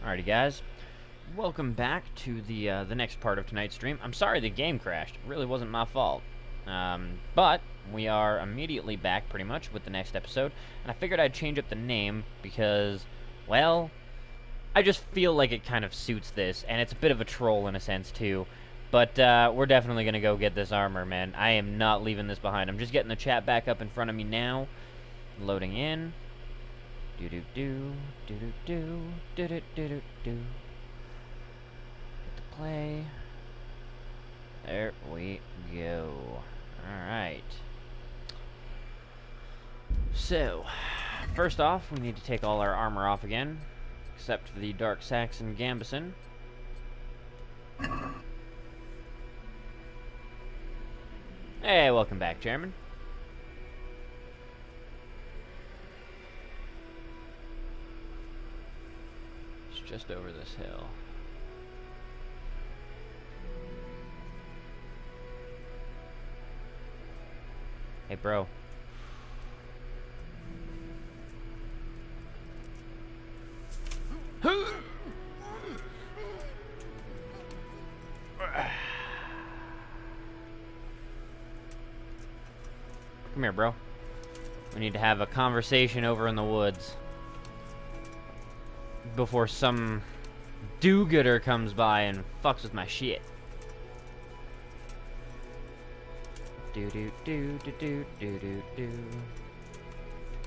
Alrighty, guys. Welcome back to the next part of tonight's stream. I'm sorry the game crashed. It really wasn't my fault. But we are immediately back, pretty much, with the next episode. And I figured I'd change up the name because, well, I just feel like it kind of suits this. And it's a bit of a troll in a sense, too. But we're definitely going to go get this armor, man. I am not leaving this behind. I'm just getting the chat back up in front of me now. Loading in. Do-do-do, do-do-do, do-do-do-do-do. Hit the play. There we go. Alright. So, first off, we need to take all our armor off again, except for the Dark Saxon Gambison. Hey, welcome back, Chairman. Just over this hill. Hey, bro. Come here, bro. We need to have a conversation over in the woods before some do-gooder comes by and fucks with my shit. Do-do-do-do-do-do-do-do.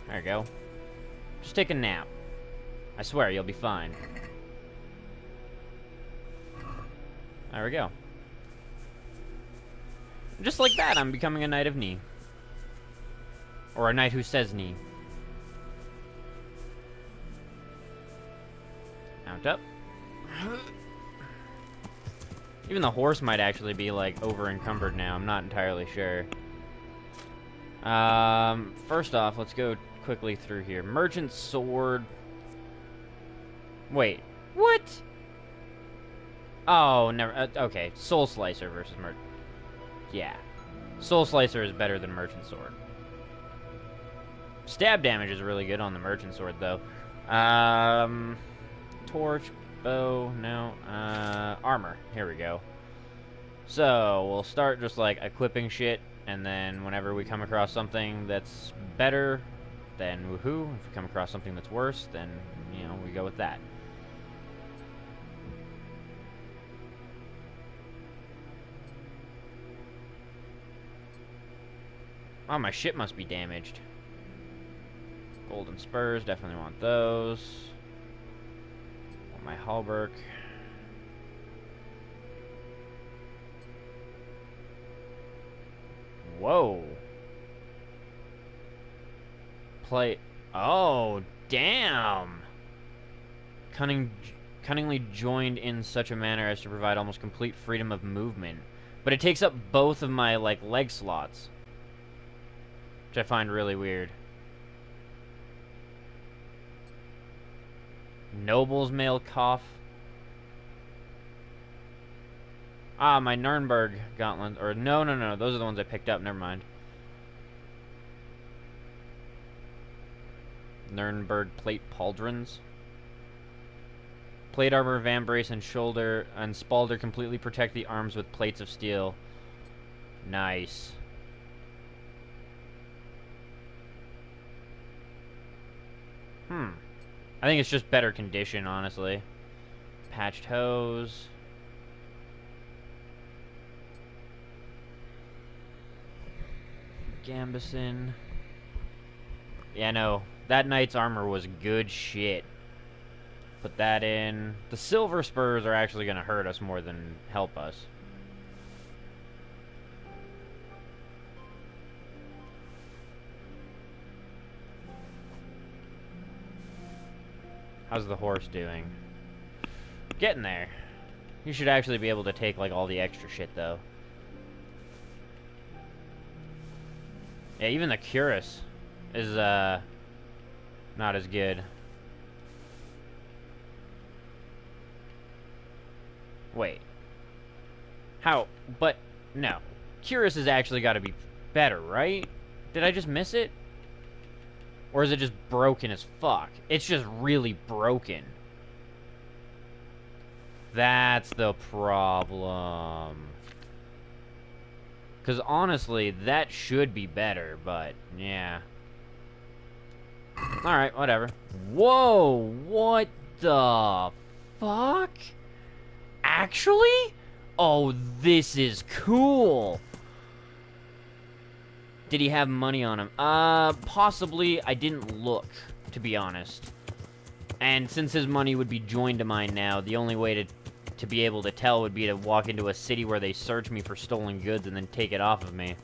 There you go. Just take a nap. I swear, you'll be fine. There we go. Just like that, I'm becoming a knight of knee. Or a knight who says knee. Mount up. Even the horse might actually be, like, over-encumbered now. I'm not entirely sure. First off, let's go quickly through here. Merchant Sword. Wait. What? Oh, never. Okay. Soul Slicer versus Merchant. Yeah. Soul Slicer is better than Merchant Sword. Stab damage is really good on the Merchant Sword, though. Torch, bow, no, armor. Here we go. So, we'll start just, like, equipping shit, and then whenever we come across something that's better, then woohoo. If we come across something that's worse, then, you know, we go with that. Oh, my shit must be damaged. Golden spurs, definitely want those. My halberd. Whoa. Play. Oh, damn. Cunningly joined in such a manner as to provide almost complete freedom of movement. But it takes up both of my, like, leg slots. Which I find really weird. Noble's Mail Cough. Ah, my Nuremberg Gauntlet. Or, no. Those are the ones I picked up. Never mind. Nuremberg Plate Pauldrons. Plate armor, vambrace, and shoulder and spalder completely protect the arms with plates of steel. Nice. I think it's just better condition, honestly. Patched hose. Gambison. Yeah, no. That knight's armor was good shit. Put that in. The silver spurs are actually going to hurt us more than help us. How's the horse doing? Getting there. You should actually be able to take, like, all the extra shit, though. Yeah, even the cuirass is, not as good. Wait. How? But, no. Cuirass has actually got to be better, right? Did I just miss it? Or is it just broken as fuck? It's just really broken. That's the problem. Because honestly, that should be better, but yeah. Alright, whatever. Whoa, what the fuck? Actually? Oh, this is cool. Did he have money on him? Possibly. I didn't look, to be honest. And since his money would be joined to mine now, the only way to be able to tell would be to walk into a city where they search me for stolen goods and then take it off of me.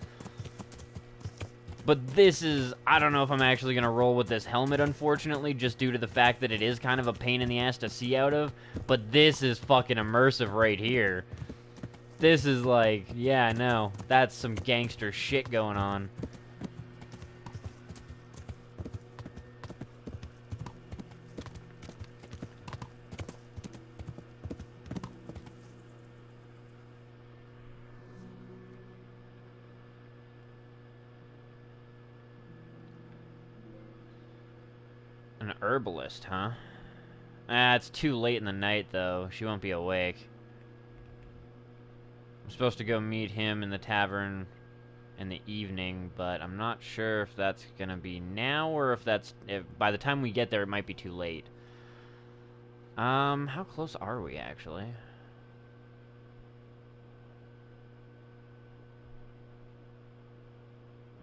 But this is... I don't know if I'm actually going to roll with this helmet, unfortunately, just due to the fact that it is kind of a pain in the ass to see out of. But this is fucking immersive right here. This is like... Yeah, no. That's some gangster shit going on. An herbalist, huh? Ah, it's too late in the night, though. She won't be awake. I'm supposed to go meet him in the tavern in the evening, but I'm not sure if that's gonna be now or if that's... by the time we get there, it might be too late. How close are we, actually?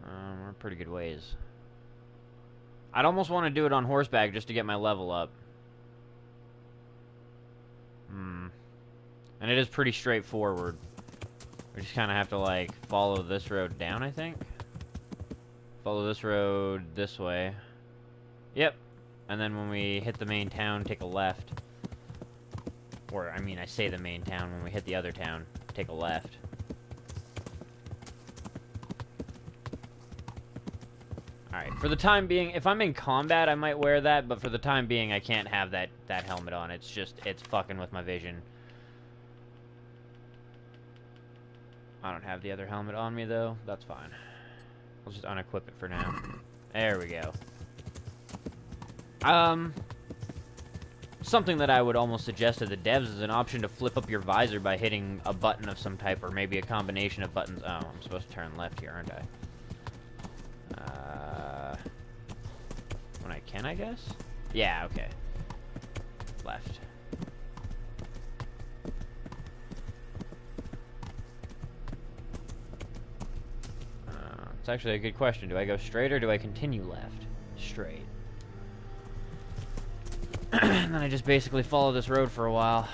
We're a pretty good ways. I'd almost want to do it on horseback just to get my level up. And it is pretty straightforward. We just kind of have to, like, follow this road down, I think. Follow this road this way. Yep. And then when we hit the main town, take a left. Or, I mean, I say the main town. When we hit the other town, take a left. Alright, for the time being, if I'm in combat, I might wear that, but for the time being, I can't have that helmet on. It's just, it's fucking with my vision. I don't have the other helmet on me, though. That's fine. I'll just unequip it for now. There we go. Something that I would almost suggest to the devs is an option to flip up your visor by hitting a button of some type, or maybe a combination of buttons. Oh, I'm supposed to turn left here, aren't I? When I can, I guess? Yeah, okay. Left. It's actually a good question. Do I go straight or do I continue left? Straight. And then I just basically follow this road for a while.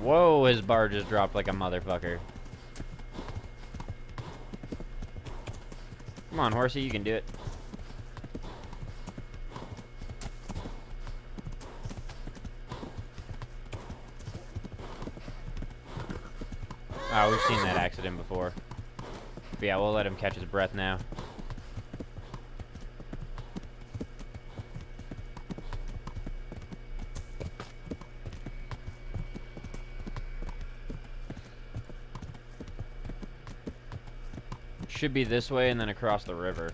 Whoa, his bar just dropped like a motherfucker. Come on, horsey, you can do it. Oh, we've seen that accident before. But yeah, we'll let him catch his breath now. Should be this way and then across the river.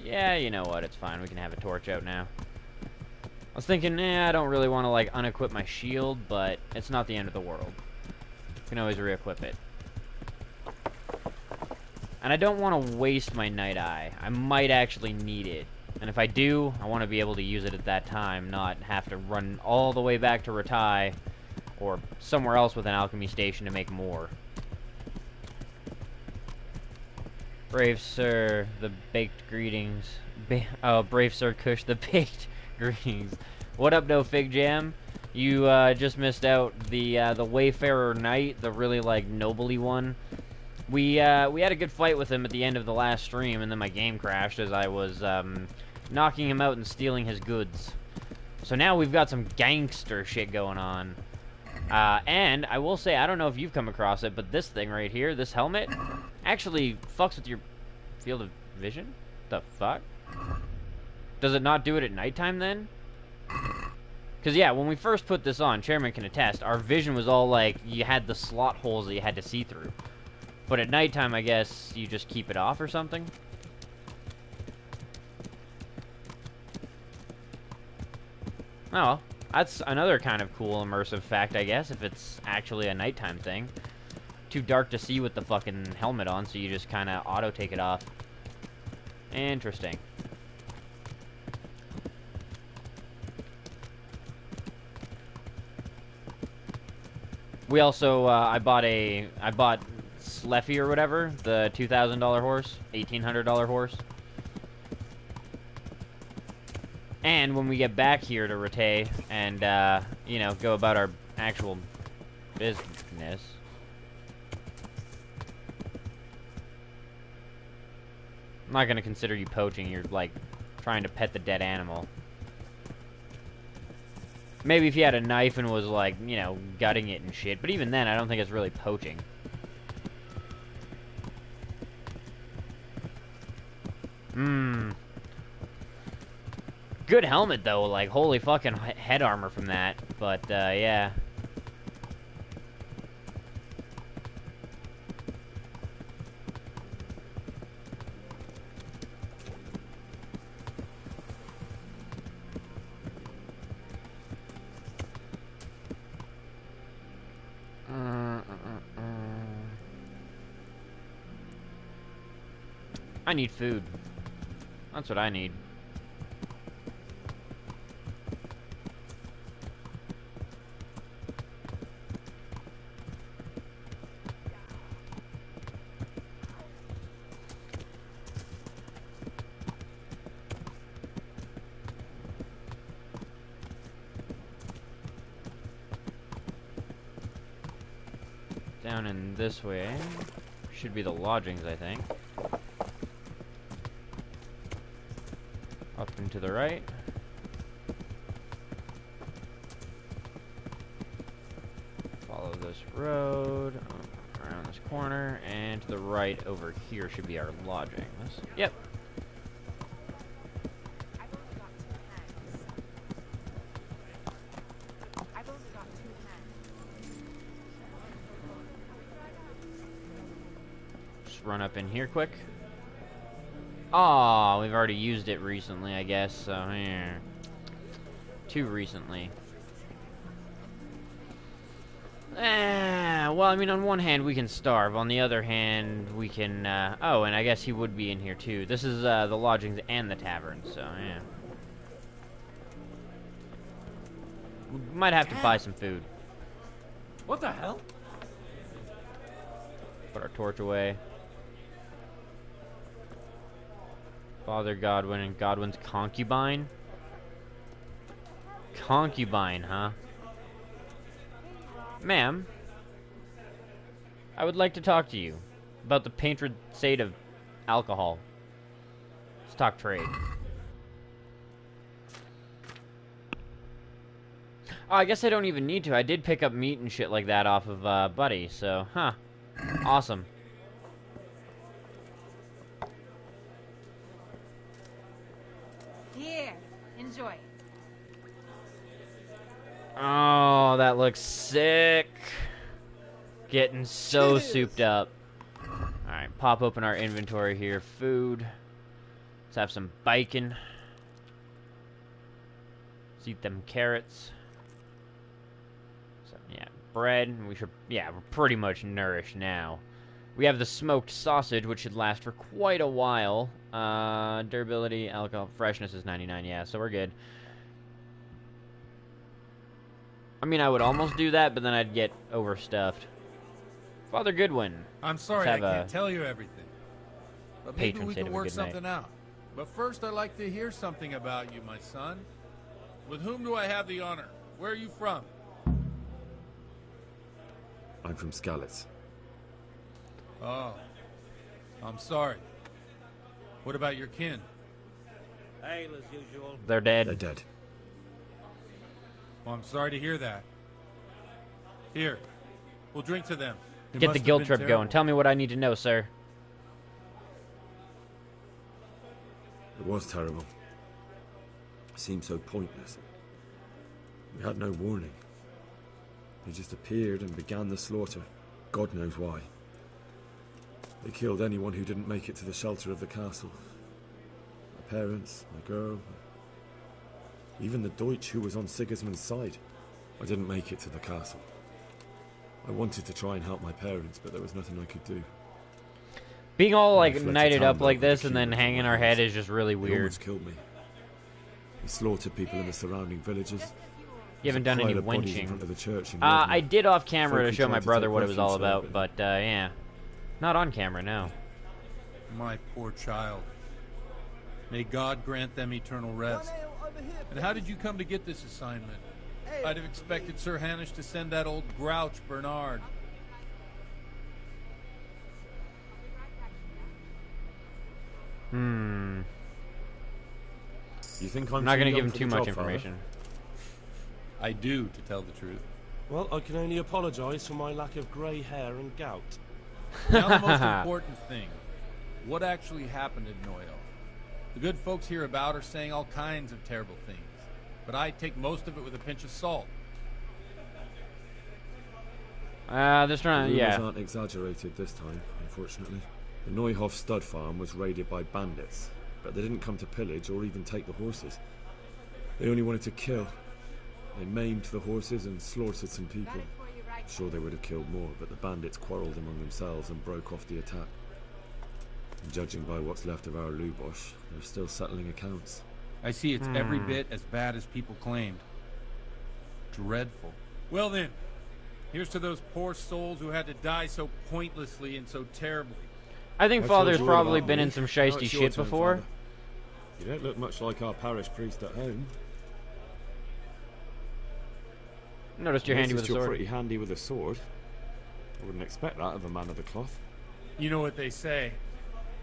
Yeah, you know what, it's fine. We can have a torch out now. I was thinking, I don't really want to, like, unequip my shield, but it's not the end of the world. You can always re-equip it. And I don't want to waste my night eye. I might actually need it. And if I do, I want to be able to use it at that time, not have to run all the way back to Ratai or somewhere else with an alchemy station to make more. Brave sir, the baked greetings. Oh, brave sir Kush, the baked greetings. What up, No Fig Jam? You just missed out the Wayfarer Knight, the really like nobly one. We had a good fight with him at the end of the last stream, and then my game crashed as I was knocking him out and stealing his goods. So now we've got some gangster shit going on. And I will say, I don't know if you've come across it, but this thing right here, this helmet, actually fucks with your field of vision? The fuck? Does it not do it at nighttime then? Because, yeah, when we first put this on, Chairman can attest, our vision was all like, you had the slot holes that you had to see through. But at nighttime, I guess, you just keep it off or something? Oh, well, that's another kind of cool immersive fact, I guess, if it's actually a nighttime thing. Too dark to see with the fucking helmet on, so you just kind of auto take it off. Interesting. We also, I bought Sleffy or whatever, the $2,000 horse, $1,800 horse. And when we get back here to Rattay and, you know, go about our actual business. I'm not gonna consider you poaching, you're, like, trying to pet the dead animal. Maybe if you had a knife and was, like, you know, gutting it and shit, but even then, I don't think it's really poaching. Good helmet, though, like, holy fucking head armor from that, but, yeah. I need food. That's what I need. Down in this way should be the lodgings, I think. Up and to the right. Follow this road around this corner, and to the right over here should be our lodgings. Yep. Just run up in here quick. Oh, we've already used it recently, I guess, so, yeah. Too recently. Well, I mean, on one hand, we can starve. On the other hand, we can, oh, and I guess he would be in here, too. This is, the lodgings and the tavern, so, yeah. We might have to buy some food. What the hell? Put our torch away. Father Godwin and Godwin's concubine? Concubine, huh? Ma'am, I would like to talk to you about the patron saint of alcohol. Let's talk trade. Oh, I guess I don't even need to. I did pick up meat and shit like that off of, Buddy, so, huh. Awesome. Here, enjoy. Oh, that looks sick. Getting so souped up. Alright, pop open our inventory here. Food. Let's have some bacon. Let's eat them carrots. So, yeah, bread. We should, yeah, we're pretty much nourished now. We have the smoked sausage, which should last for quite a while. Durability, alcohol, freshness is 99, yeah, so we're good. I mean, I would almost do that, but then I'd get overstuffed. Father Goodwin. I'm sorry I can't tell you everything. But maybe we can work something out. But first, I'd like to hear something about you, my son. With whom do I have the honor? Where are you from? I'm from Skalitz. Oh, I'm sorry. What about your kin? Hail as usual. They're dead. They're dead. Well, I'm sorry to hear that. Here, we'll drink to them. It Get must the have guilt been trip terrible. going. Tell me what I need to know, sir. It was terrible. It seemed so pointless. We had no warning. They just appeared and began the slaughter. God knows why. They killed anyone who didn't make it to the shelter of the castle. My parents, my girl, even the Deutsch who was on Sigismund's side. I didn't make it to the castle. I wanted to try and help my parents, but there was nothing I could do. Being all like fled to knighted town up like by the this and then Cubans hanging and our head horse. is just really They weird. almost killed me. They slaughtered people in the surrounding villages. You haven't done any Pile of bodies in winching. front of the church in I Redmond. did off camera Folk to who show my tried to brother take what it was all refuge there, about, but yeah. Not on camera, no. My poor child. May God grant them eternal rest. And how did you come to get this assignment? I'd have expected Sir Hanish to send that old grouch, Bernard. You think I'm I'm not too going to young give him for too the much job, Father? information. I do, to tell the truth. Well, I can only apologise for my lack of grey hair and gout. Now the most important thing. What actually happened at Noyo? The good folks hereabout are saying all kinds of terrible things, but I take most of it with a pinch of salt. They're trying to, The rumours yeah. aren't exaggerated this time, unfortunately. The Neuhof stud farm was raided by bandits, but they didn't come to pillage or even take the horses. They only wanted to kill. They maimed the horses and slaughtered some people. Sure, they would have killed more, but the bandits quarrelled among themselves and broke off the attack. And judging by what's left of our Lubosh, they're still settling accounts. I see it's every bit as bad as people claimed. Dreadful. Well then, here's to those poor souls who had to die so pointlessly and so terribly. I think That's Father's all probably about been me. in some Now shiesty it's your shit turn, before. Father. You don't look much like our parish priest at home. Noticed you're handy with a You're sword. pretty handy with a sword. I wouldn't expect that of a man of the cloth. You know what they say.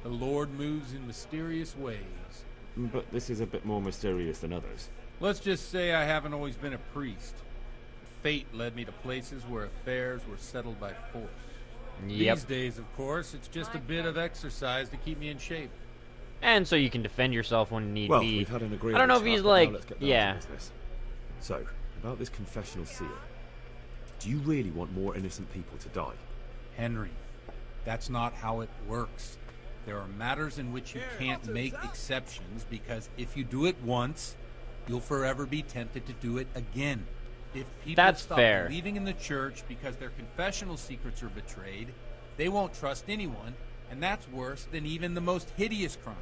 The Lord moves in mysterious ways. But this is a bit more mysterious than others. Let's just say I haven't always been a priest. Fate led me to places where affairs were settled by force. Yep. These days, of course, it's just a bit of exercise to keep me in shape. And so you can defend yourself when need Well, be. we've had an I agreement. don't know if he's like, let's get down yeah. to business. So, about this confessional seal. Do you really want more innocent people to die? Henry, that's not how it works. There are matters in which you can't make exceptions because if you do it once, you'll forever be tempted to do it again. If people That's stop fair. believing in the church because their confessional secrets are betrayed, they won't trust anyone, and that's worse than even the most hideous crime.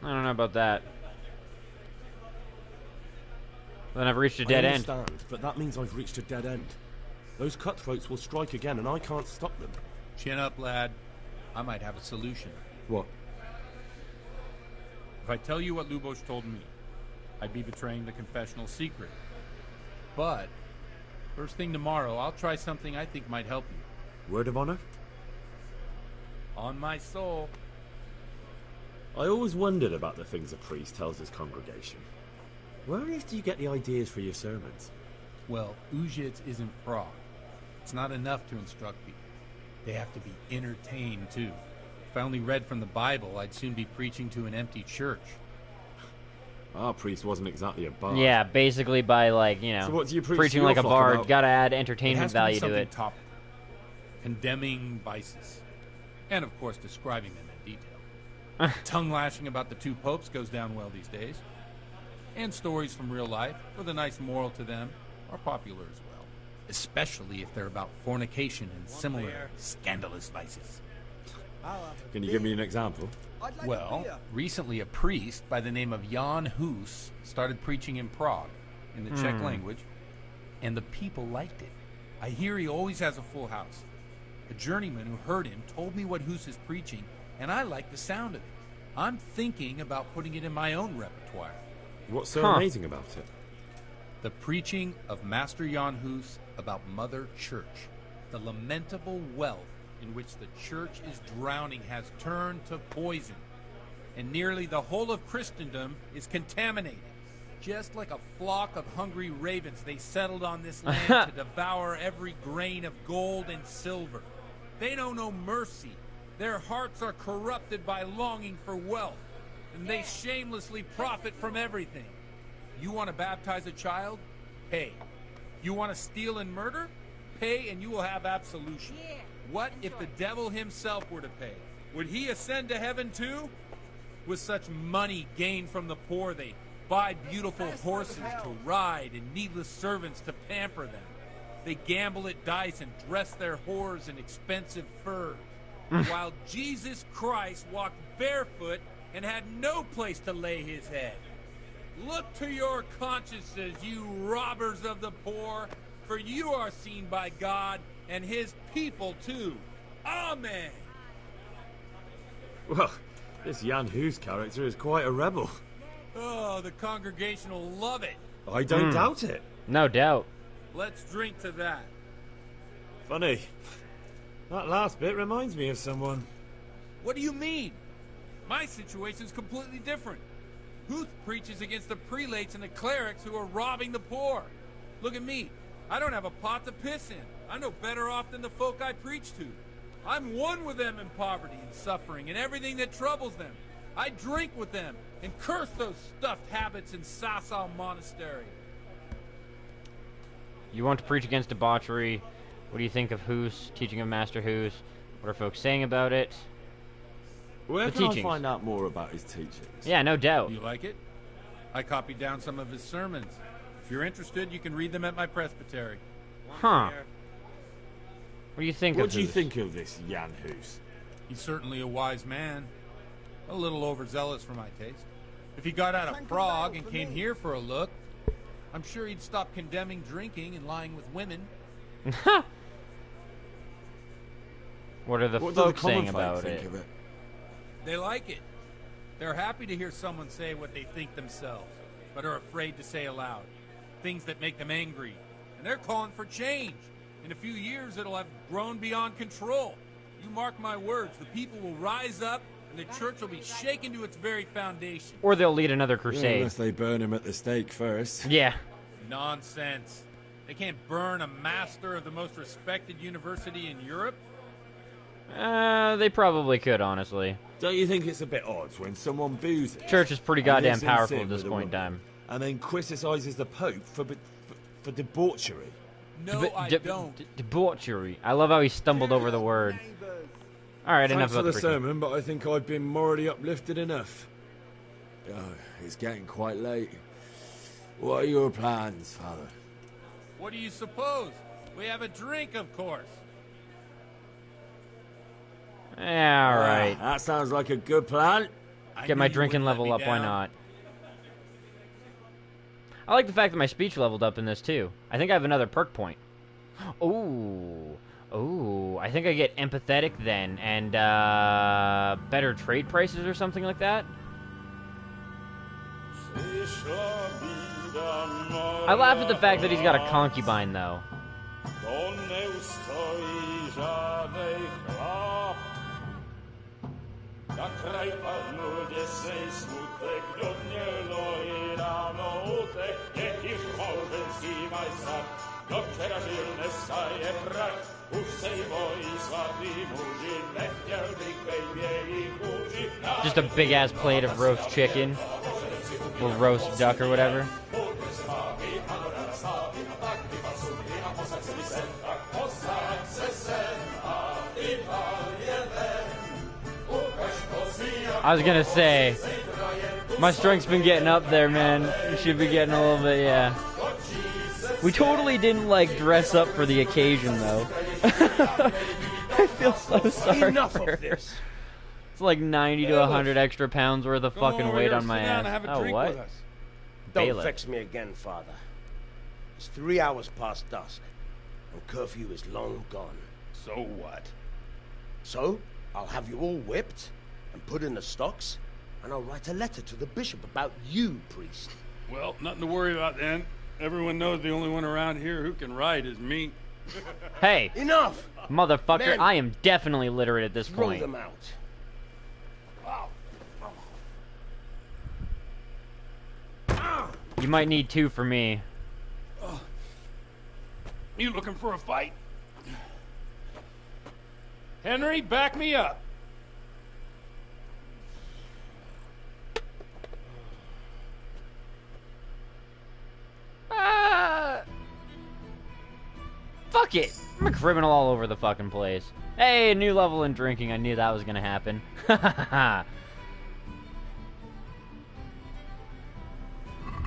I don't know about that. Then I've reached a dead I end. understand, but that means I've reached a dead end. Those cutthroats will strike again, and I can't stop them. Chin up, lad. I might have a solution. What? If I tell you what Lubosh told me, I'd be betraying the confessional secret. But, first thing tomorrow, I'll try something I think might help you. Word of honor? On my soul. I always wondered about the things a priest tells his congregation. Where on earth do you get the ideas for your sermons? Well, Ujits isn't Prague. It's not enough to instruct people. They have to be entertained, too. If I only read from the Bible, I'd soon be preaching to an empty church. Our priest wasn't exactly a bard. Yeah, basically by like, you know, So what do you preach preaching to like a your flock bard, about? gotta add It entertainment has to be value to something it. topical. Condemning vices. And, of course, describing them in detail. Tongue-lashing about the two popes goes down well these days. And stories from real life, with a nice moral to them, are popular as well. Especially if they're about fornication and similar scandalous vices. Can you give me an example? Well, recently a priest by the name of Jan Hus started preaching in Prague, in the Czech language, and the people liked it. I hear he always has a full house. A journeyman who heard him told me what Hus is preaching, and I like the sound of it. I'm thinking about putting it in my own repertoire. What's so amazing about it? The preaching of Master Jan Hus about Mother Church. The lamentable wealth in which the church is drowning has turned to poison. and nearly the whole of Christendom is contaminated. Just like a flock of hungry ravens, they settled on this land to devour every grain of gold and silver. They know no mercy. Their hearts are corrupted by longing for wealth, and they shamelessly profit from everything. You want to baptize a child? Pay. You want to steal and murder? Pay and you will have absolution. What if the devil himself were to pay? Would he ascend to heaven too? With such money gained from the poor, they buy beautiful horses to ride and needless servants to pamper them. They gamble at dice and dress their whores in expensive furs. While Jesus Christ walked barefoot and had no place to lay his head. Look to your consciences, you robbers of the poor, for you are seen by God and his people too. Amen. Well, this Jan Hus character is quite a rebel. Oh, the congregation will love it. I don't doubt it. No doubt. Let's drink to that. Funny. That last bit reminds me of someone. What do you mean? My situation's completely different. Huth preaches against the prelates and the clerics who are robbing the poor. Look at me. I don't have a pot to piss in. I'm no better off than the folk I preach to. I'm one with them in poverty and suffering and everything that troubles them. I drink with them and curse those stuffed habits in Sasau Monastery. You want to preach against debauchery. What do you think of Hus, teaching of Master Hus? What are folks saying about it? Where The can teachings. I find out more about his teachings? Yeah, no doubt. Do you like it? I copied down some of his sermons. If you're interested, you can read them at my presbytery. Huh. What do you think What of do you Hus? think of this Jan Hus? He's certainly a wise man. A little overzealous for my taste. If he got out of Prague and came here for a look, I'm sure he'd stop condemning drinking and lying with women. What are the What do the folks common saying folk about think it? of it? They like it. They're happy to hear someone say what they think themselves, but are afraid to say aloud. Things that make them angry. And they're calling for change. In a few years, it'll have grown beyond control. You mark my words, the people will rise up, and the church will be shaken to its very foundation. Or they'll lead another Yeah, crusade. unless they burn him at the stake first. Yeah. Nonsense. They can't burn a master of the most respected university in Europe. They probably could, honestly. Don't you think it's a bit odd when someone boos it? Church is pretty and goddamn lives in powerful sin at this with a point in woman, time. and then criticizes the Pope for debauchery? No, I don't. Debauchery. I love how he stumbled over the word. Alright, enough Thanks for about the the preaching. sermon, but I think I've been morally uplifted enough. Oh, it's getting quite late. What are your plans, Father? What do you suppose? We have a drink, of course. Yeah, alright. That sounds like a good plan. I Get knew my you drinking wouldn't let level me up, why down. not? I like the fact that my speech leveled up in this too. I think I have another perk point. Ooh. Ooh. I think I get empathetic then and better trade prices or something like that. I laugh at the fact that he's got a concubine though. Na kraj padł desej smutek, do mnie loi rano utek, niech ich małżeński majstak, do przerażylne staje prach, už sej moji svatý muži, nechtěl bych bejbě i kůži. Just a big ass plate of roast chicken. Or roast duck or whatever. I was gonna say, my strength's been getting up there, man. It should be getting a little bit, yeah. We totally didn't, like, dress up for the occasion, though. I feel so sorry Enough for of her. this. It's like 90 to 100 extra pounds worth of fucking over weight here, on my sit down ass. and have a Oh, drink what? with us. Don't Bailiff. vex me again, Father. It's 3 hours past dusk, and curfew is long gone. So what? So, I'll have you all whipped and put in the stocks, and I'll write a letter to the bishop about you, priest. Well, nothing to worry about then. Everyone knows the only one around here who can write is me. Hey, Enough! motherfucker, Men, I am definitely literate at this Throw point. them out. You might need 2 for me. You looking for a fight? Henry, back me up. Fuck it! I'm a criminal all over the fucking place. Hey, a new level in drinking. I knew that was gonna happen.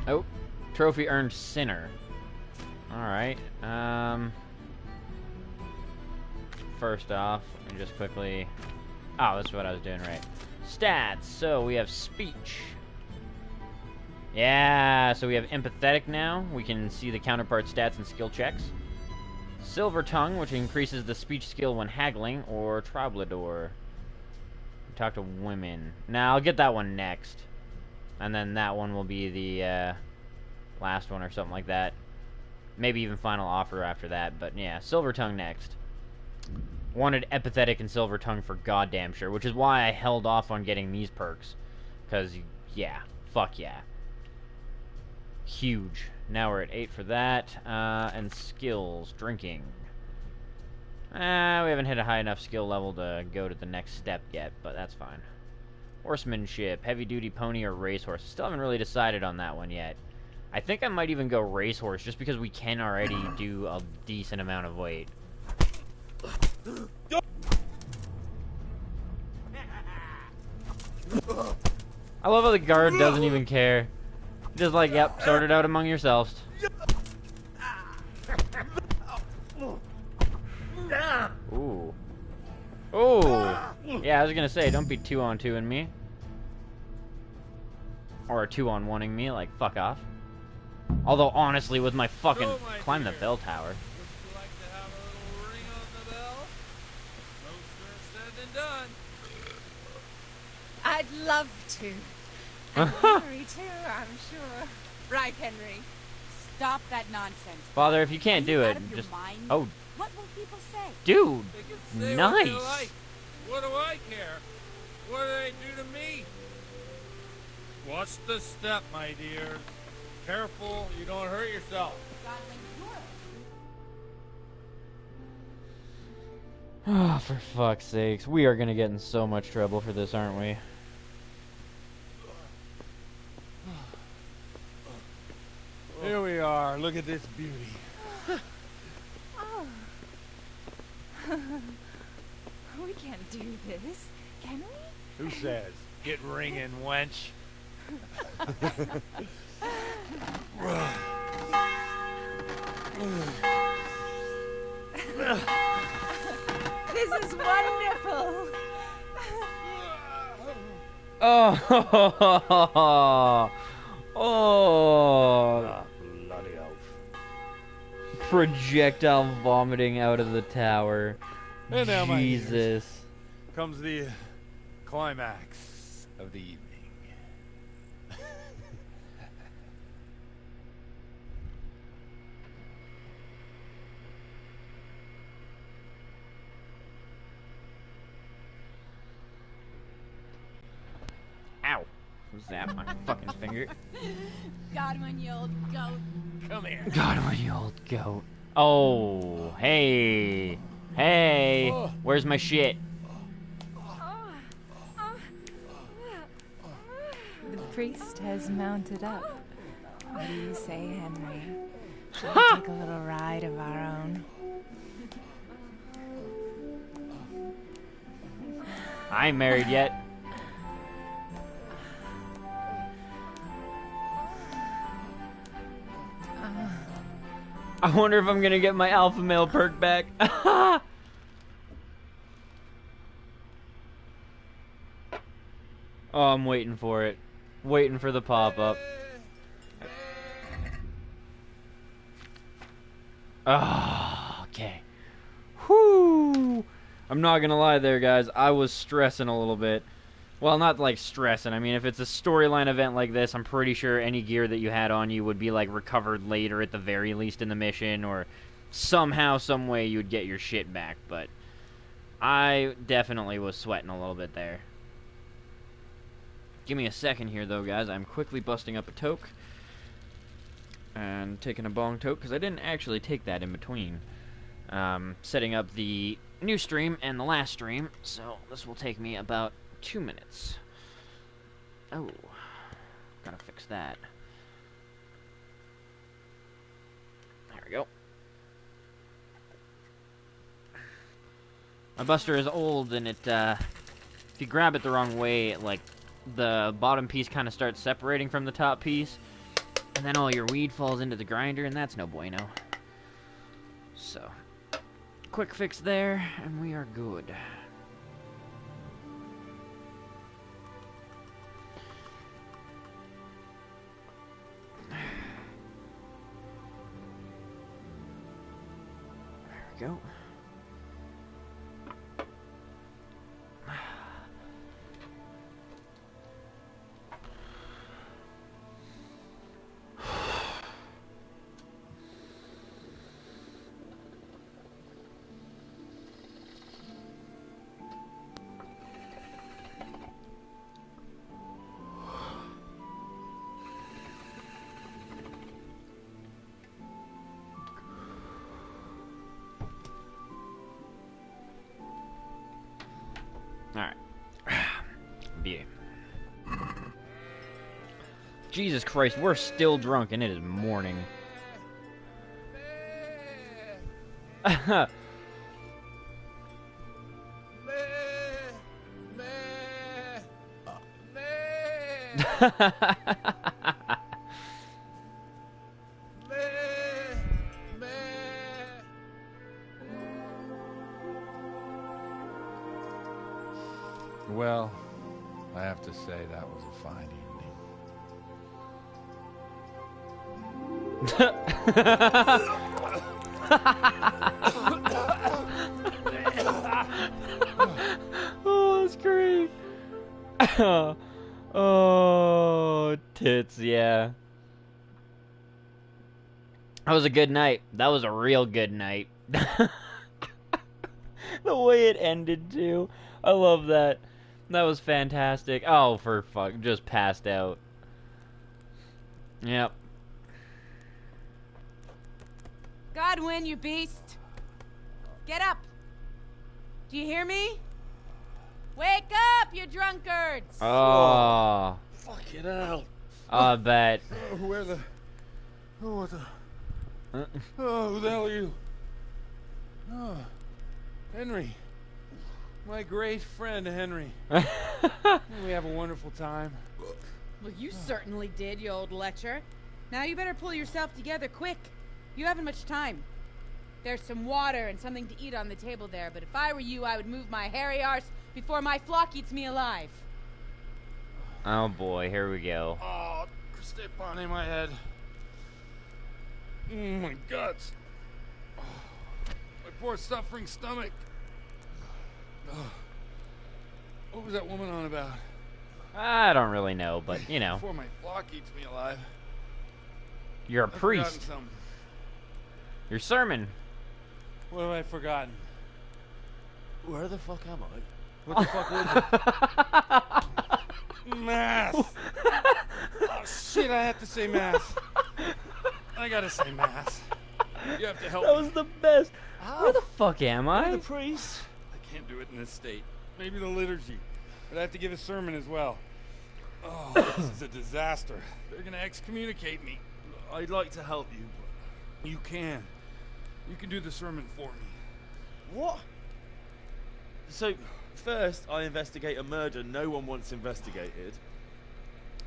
Oh, trophy earned Sinner. Alright, first off, let me just quickly... Oh, that's what I was doing right. Stats, so we have speech. Yeah, so we have empathetic now. We can see the counterpart stats and skill checks. Silver tongue, which increases the speech skill when haggling, or troubadour. Talk to women. Now, I'll get that one next. And then that one will be the last one or something like that. Maybe even final offer after that, but yeah, silver tongue next. Wanted empathetic and silver tongue for goddamn sure, which is why I held off on getting these perks. Because, yeah, fuck yeah. Huge. Now we're at 8 for that. And skills, drinking. We haven't hit a high enough skill level to go to the next step yet, but that's fine. Horsemanship, heavy-duty pony or racehorse. Still haven't really decided on that one yet. I think I might even go racehorse, just because we can already do a decent amount of weight. I love how the guard doesn't even care. Just like, yep, sort it out among yourselves. Ooh. Ooh. Yeah, I was gonna say, don't be 2-on-2-ing me. Or 2-on-1ing me, like, fuck off. Although, honestly, with my fucking climb the bell tower. Would you like to have a little ring on the bell? No sooner said than done. I'd love to. And Henry, too, I'm sure. Right, Henry. Stop that nonsense. Father, if you can't do it, just... Oh, What will people say? dude! They can say what they Nice! like. What do I care? What do they do to me? Watch the step, my dear. Careful, you don't hurt yourself. Oh, for fuck's sakes. We are gonna get in so much trouble for this, aren't we? Here we are. Look at this beauty. Oh. We can't do this, can we? Who says? Get ringing, wench. This is wonderful. Oh! Oh! Bloody oath. Projectile vomiting out of the tower. And now, my dears, Jesus. comes the climax of the evening. Ow. Zap my fucking finger. God, when you old goat. Come here. God, what you old goat. Oh, hey. Hey. Where's my shit? The priest has mounted up. What do you say, Henry? Shall we take a little ride of our own? I ain't married yet. I wonder if I'm gonna get my alpha male perk back. Oh, I'm waiting for it. Waiting for the pop-up. Ah, okay. Whoo! I'm not gonna lie there, guys. I was stressing a little bit. Well, not like stressing. I mean, if it's a storyline event like this, I'm pretty sure any gear that you had on you would be like recovered later at the very least in the mission, or somehow, some way you would get your shit back. But I definitely was sweating a little bit there. Give me a second here, though, guys. I'm quickly busting up a toke. and taking a bong toke, because I didn't actually take that in between. Setting up the new stream and the last stream, so this will take me about 2 minutes. Oh, gotta fix that. There we go. My Buster is old, and it, if you grab it the wrong way, like, the bottom piece kind of starts separating from the top piece, and then all your weed falls into the grinder, and that's no bueno. So, quick fix there, and we are good. There we go. Alright. Beer. Jesus Christ, we're still drunk and it is morning. Well, I have to say that was a fine evening. Oh, that's great. Oh, tits, yeah. That was a good night. That was a real good night. The way it ended, too. I love that. That was fantastic. Oh, for fuck. Just passed out. Yep. Godwin, you beast! Get up! Do you hear me? Wake up, you drunkards! Oh. Fucking hell. I bet. Where the... Oh, what the... Oh, who the hell are you? Oh, Henry. My great friend, Henry. We have a wonderful time. Well, you certainly did, you old lecher. Now you better pull yourself together quick. You haven't much time. There's some water and something to eat on the table there, but if I were you, I would move my hairy arse before my flock eats me alive. Oh boy, here we go. Oh, step on in my head. My guts. Oh, my poor suffering stomach. Oh. What was that woman on about? I don't really know, but, you know. Before my flock eats me alive. You're a I've forgotten priest. something. Your sermon. What have I forgotten? Where the fuck am I? What the fuck was it? Mass! Oh, shit, I have to say mass. I gotta say mass. You have to help That me. was the best. How? Where the fuck am I? The priest? I can't do it in this state. Maybe the liturgy. But I have to give a sermon as well. Oh, this is a disaster. They're gonna excommunicate me. I'd like to help you, but... You can. You can do the sermon for me. What? So, first I investigate a murder no one wants investigated.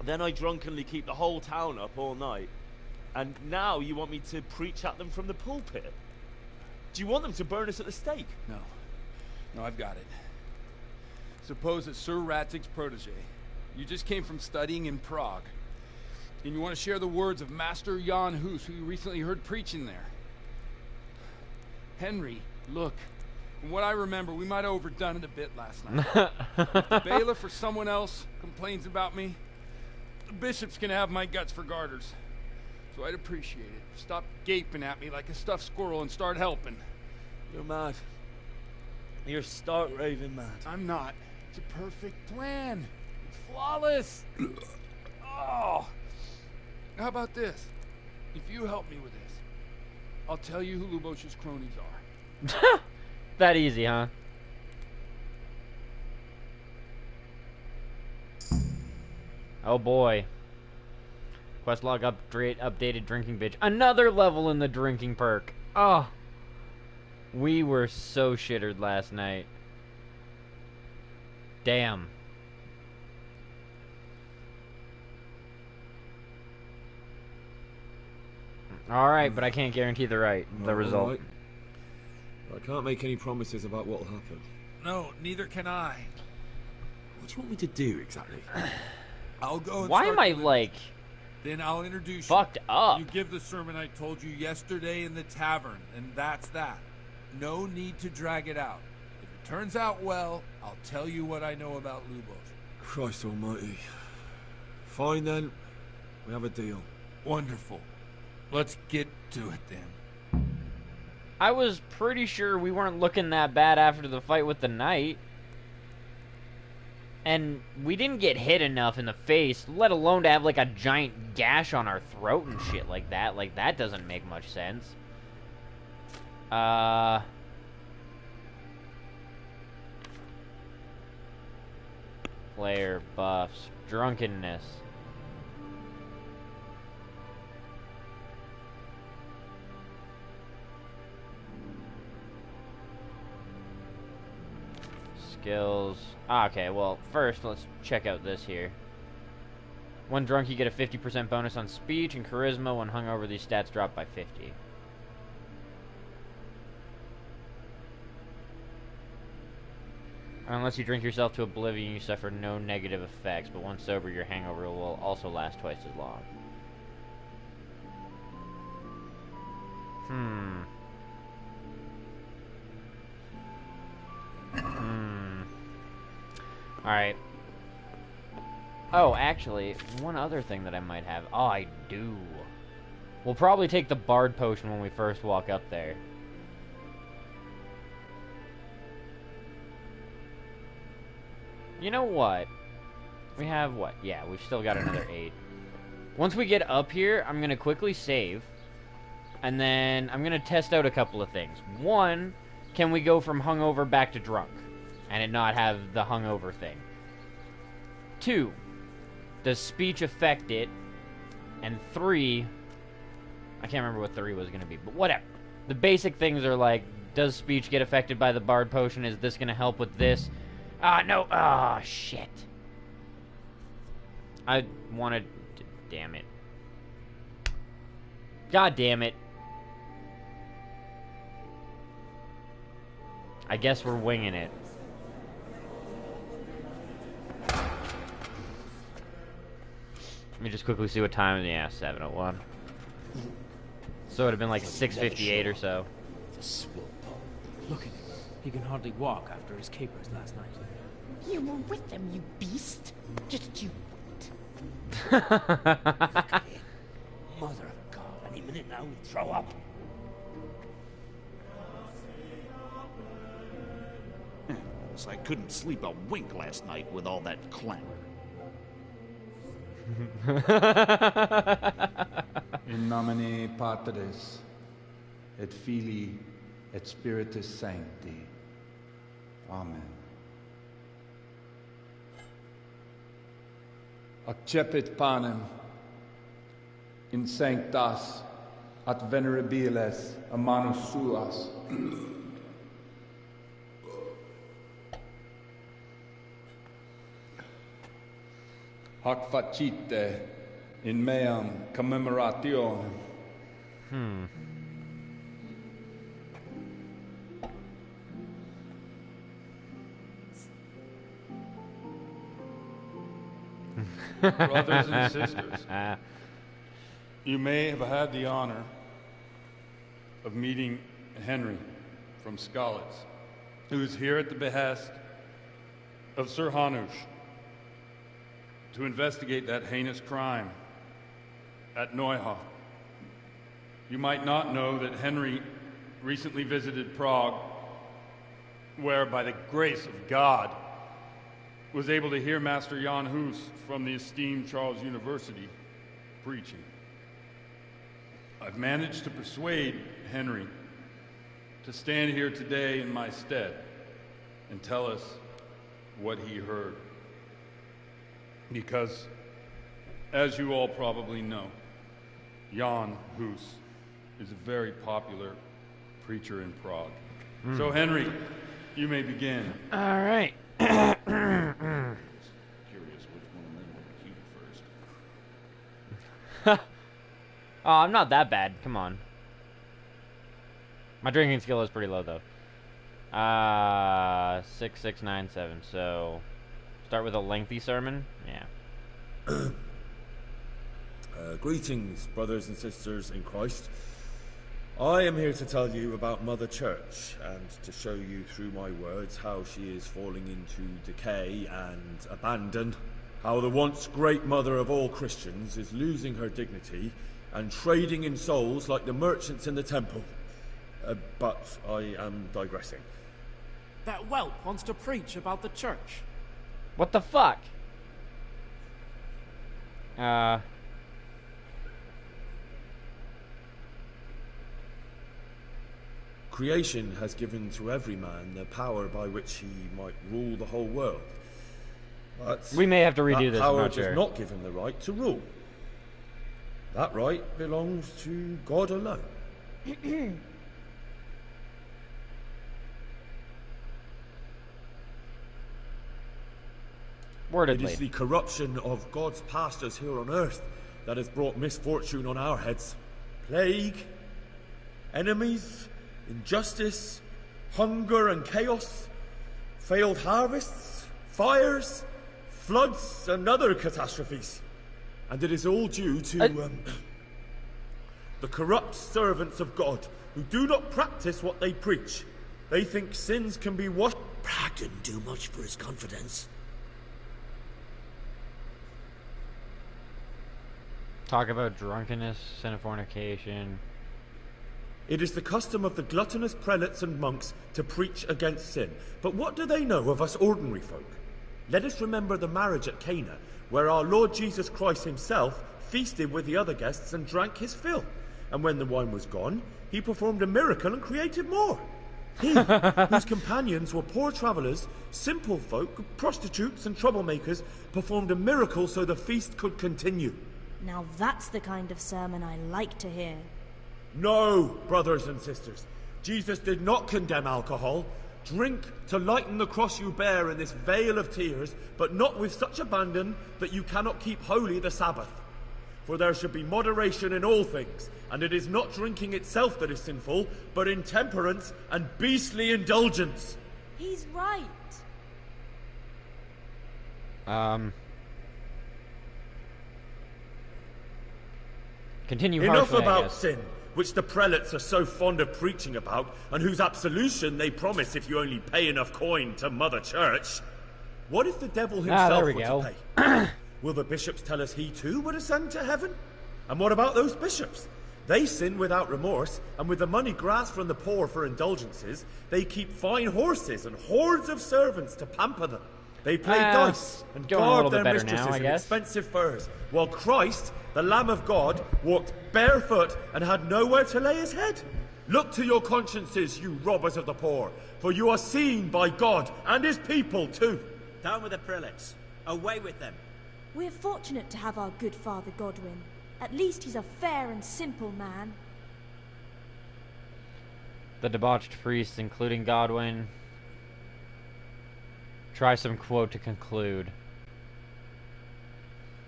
Then I drunkenly keep the whole town up all night. And now you want me to preach at them from the pulpit? Do you want them to burn us at the stake? No. No, I've got it. Suppose that Sir Ratzig's protege. You just came from studying in Prague. And you want to share the words of Master Jan Hus, who you recently heard preaching there. Henry, look. From what I remember, we might have overdone it a bit last night. If the bailiff or someone else complains about me, the bishops can have my guts for garters. So I'd appreciate it. Stop gaping at me like a stuffed squirrel and start helping. You're mad. You're stark raving mad. I'm not. It's a perfect plan. It's flawless. Oh. How about this? If you help me with this, I'll tell you who Lubosh's cronies are. That easy, huh? Oh boy. Quest log updated drinking bitch. Another level in the drinking perk. Oh. We were so shittered last night. Damn. Alright, but I can't guarantee the result. All right. I can't make any promises about what'll happen. No, neither can I. What do you want me to do exactly? I'll go and Why start am I, delivering. like, Then I'll introduce fucked you. up? You give the sermon I told you yesterday in the tavern, and that's that. No need to drag it out. If it turns out well, I'll tell you what I know about Lubosh. Christ almighty. Fine then. We have a deal. Wonderful. Let's get to it then. I was pretty sure we weren't looking that bad after the fight with the knight. And we didn't get hit enough in the face, let alone to have like a giant gash on our throat and shit like that. Like, that doesn't make much sense. Player buffs. Drunkenness. Skills. Okay, well, first let's check out this here. When drunk, you get a 50% bonus on speech and charisma. When hungover, these stats drop by 50. Unless you drink yourself to oblivion, you suffer no negative effects, but once sober, your hangover will also last twice as long. Alright. Oh, actually, one other thing that I might have. Oh, I do. We'll probably take the Bard Potion when we first walk up there. You know what? We have what? Yeah, we've still got another 8. Once we get up here, I'm going to quickly save. And then I'm going to test out a couple of things. One, can we go from hungover back to drunk? And it not have the hungover thing. 2, does speech affect it? And 3, I can't remember what 3 was going to be, but whatever. The basic things are like, does speech get affected by the Bard Potion? Is this going to help with this? No. Ah, shit. I wanted to, damn it. God damn it. I guess we're winging it. Let me just quickly see what time it is. Yeah, 7:01. So it would have been like 6:58 or so. The swill pole. Look at him. He can hardly walk after his capers last night. You were with them, you beast. Just you wait. Mother of God, any minute now we'll throw up. I couldn't sleep a wink last night with all that clamor. In nomine Patris et Filii et Spiritus Sancti. Amen. Accepit panem in sanctas at venerabiles a manus suas. Hac facite in meam commemorationem. Brothers and sisters, you may have had the honor of meeting Henry from Skalitz, who is here at the behest of Sir Hanush to investigate that heinous crime at Neuhof. You might not know that Henry recently visited Prague, where, by the grace of God, was able to hear Master Jan Hus from the esteemed Charles University preaching. I've managed to persuade Henry to stand here today in my stead and tell us what he heard. Because, as you all probably know, Jan Hus is a very popular preacher in Prague. So, Henry, you may begin. All right. Curious which one of them would cue first. Oh, I'm not that bad. Come on. My drinking skill is pretty low, though. 6, 6, 9, 7. So, start with a lengthy sermon? Yeah. Greetings, brothers and sisters in Christ. I am here to tell you about Mother Church and to show you through my words how she is falling into decay and abandon, how the once great mother of all Christians is losing her dignity and trading in souls like the merchants in the temple. But I am digressing. That whelp wants to preach about the church. What the fuck? Creation has given to every man the power by which he might rule the whole world. But we may have to redo this, I'm power not sure. does not give him the right to rule. That right belongs to God alone. Wordedly. It is the corruption of God's pastors here on earth that has brought misfortune on our heads. Plague, enemies, injustice, hunger and chaos, failed harvests, fires, floods and other catastrophes. And it is all due to the corrupt servants of God who do not practice what they preach. They think sins can be washed. Prague didn't do much for his confidence. Talk about drunkenness, sin of fornication. It is the custom of the gluttonous prelates and monks to preach against sin. But what do they know of us ordinary folk? Let us remember the marriage at Cana, where our Lord Jesus Christ himself feasted with the other guests and drank his fill. And when the wine was gone, he performed a miracle and created more. He, whose companions were poor travellers, simple folk, prostitutes and troublemakers, performed a miracle so the feast could continue. Now that's the kind of sermon I like to hear. No, brothers and sisters. Jesus did not condemn alcohol. Drink to lighten the cross you bear in this vale of tears, but not with such abandon that you cannot keep holy the Sabbath. For there should be moderation in all things, and it is not drinking itself that is sinful, but intemperance and beastly indulgence. He's right. Continue Enough harshly, I about guess. sin, which the prelates are so fond of preaching about, and whose absolution they promise if you only pay enough coin to Mother Church. What if the devil himself there we were go. to pay? Will the bishops tell us he too would ascend to heaven? And what about those bishops? They sin without remorse, and with the money grasped from the poor for indulgences, they keep fine horses and hordes of servants to pamper them. They play dice and going a little guard bit their better mistresses now, I in guess. expensive furs, while Christ, the Lamb of God, walked barefoot and had nowhere to lay his head. Look to your consciences, you robbers of the poor, for you are seen by God and his people too. Down with the prelates. Away with them. We're fortunate to have our good Father Godwin. At least he's a fair and simple man. The debauched priests, including Godwin. Try some quote to conclude.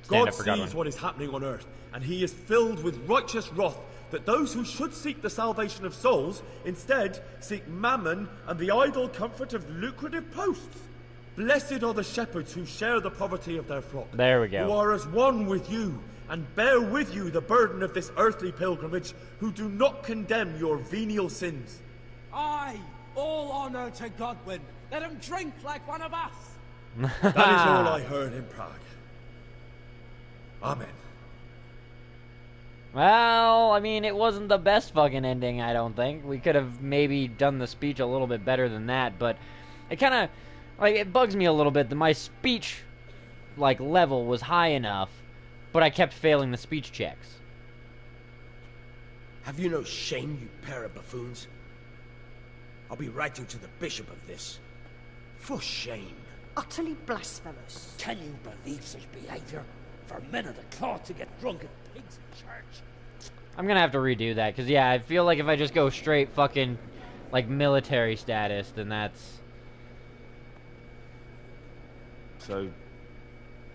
Stand God up for sees Godwin. what is happening on earth, and he is filled with righteous wrath that those who should seek the salvation of souls instead seek mammon and the idle comfort of lucrative posts. Blessed are the shepherds who share the poverty of their flock. There we go. Who are as one with you and bear with you the burden of this earthly pilgrimage, who do not condemn your venial sins. Aye, all honor to Godwin. Let him drink like one of us. That is all I heard in Prague. Amen. Well, I mean, it wasn't the best fucking ending, I don't think. We could have maybe done the speech a little bit better than that, but it kind of, like, it bugs me a little bit that my speech, like, level was high enough, but I kept failing the speech checks. Have you no shame, you pair of buffoons? I'll be writing to the bishop of this. For shame. Utterly blasphemous. Can you believe such behavior? For men of the cloth to get drunk at pigs in church. I'm gonna have to redo that, because, yeah, I feel like if I just go straight fucking, like, military status, then that's... So,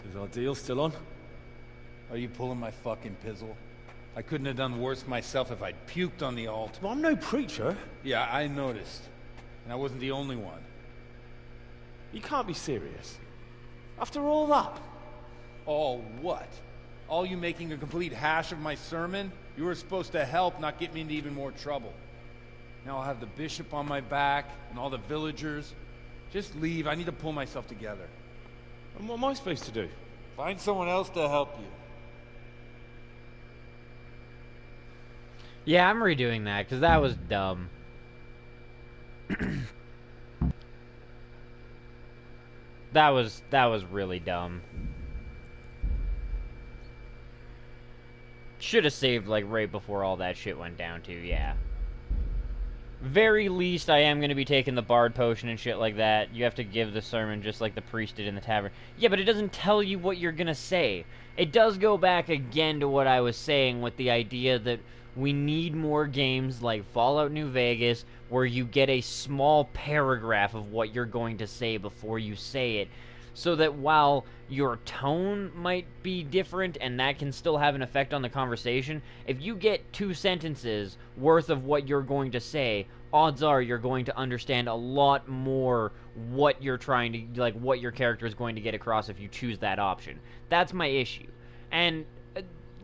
is our deal still on? Are you pulling my fucking pizzle? I couldn't have done worse myself if I'd puked on the altar. Well, I'm no preacher. Yeah, I noticed. And I wasn't the only one. You can't be serious. After all that? All what? All you making a complete hash of my sermon? You were supposed to help, not get me into even more trouble. Now I'll have the bishop on my back, and all the villagers. Just leave, I need to pull myself together. And what am I supposed to do? Find someone else to help you. Yeah, I'm redoing that, because that was dumb. That was really dumb. Should have saved, like, right before all that shit went down, too, yeah. Very least, I am going to be taking the bard potion and shit like that. You have to give the sermon just like the priest did in the tavern. Yeah, but it doesn't tell you what you're going to say. It does go back again to what I was saying with the idea that we need more games like Fallout New Vegas where you get a small paragraph of what you're going to say before you say it. So that while your tone might be different and that can still have an effect on the conversation, if you get 2 sentences worth of what you're going to say, odds are you're going to understand a lot more what you're trying to, like, what your character is going to get across if you choose that option. That's my issue. And,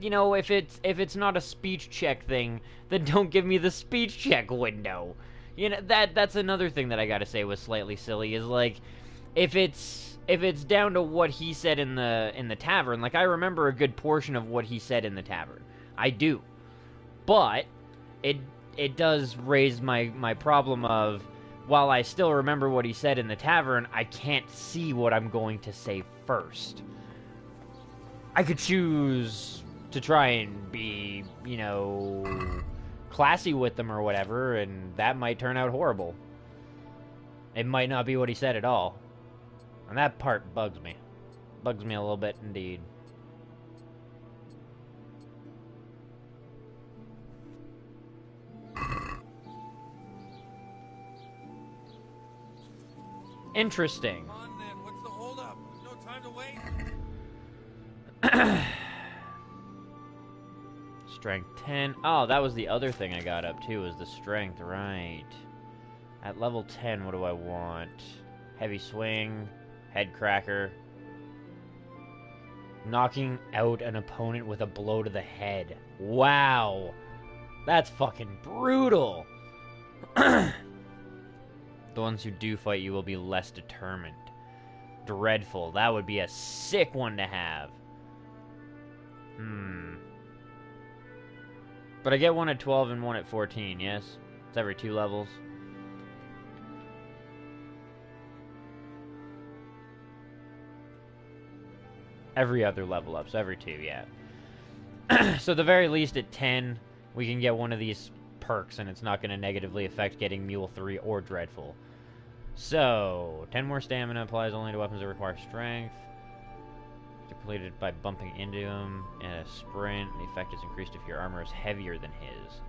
you know, if it's not a speech check thing, then don't give me the speech check window. You know, that's another thing that I gotta say was slightly silly, is, like, if it's down to what he said in the tavern, like, I remember a good portion of what he said in the tavern. I do. But it does raise my problem of, while I still remember what he said in the tavern, I can't see what I'm going to say first. I could choose to try and be, you know, classy with them or whatever, and that might turn out horrible. It might not be what he said at all. And that part bugs me. Bugs me a little bit indeed. Interesting. Come on then, what's the holdup? There's no time to wait. Strength 10. Oh, that was the other thing I got up too, was the strength, right. At level 10, what do I want? Heavy swing, head cracker. Knocking out an opponent with a blow to the head. Wow. That's fucking brutal. The ones who do fight you will be less determined. Dreadful. That would be a sick one to have. But I get one at 12 and one at 14, yes? It's every 2 levels. Every other level up, so every 2, yeah. So the very least at 10, we can get one of these perks, and it's not going to negatively affect getting Mule 3 or Dreadful. So, 10 more stamina applies only to weapons that require strength. Completed by bumping into him and a sprint. The effect is increased if your armor is heavier than his.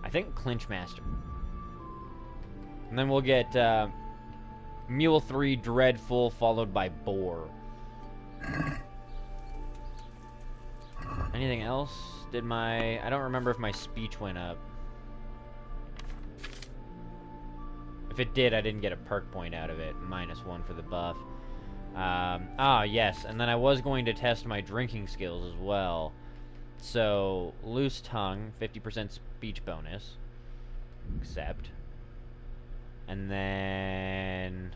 I think Clinch Master. And then we'll get Mule 3 Dreadful followed by Boar. Anything else? I don't remember if my speech went up. If it did, I didn't get a perk point out of it. -1 for the buff. Yes, and then I was going to test my drinking skills as well. So, loose tongue, 50% speech bonus. Accept. And then...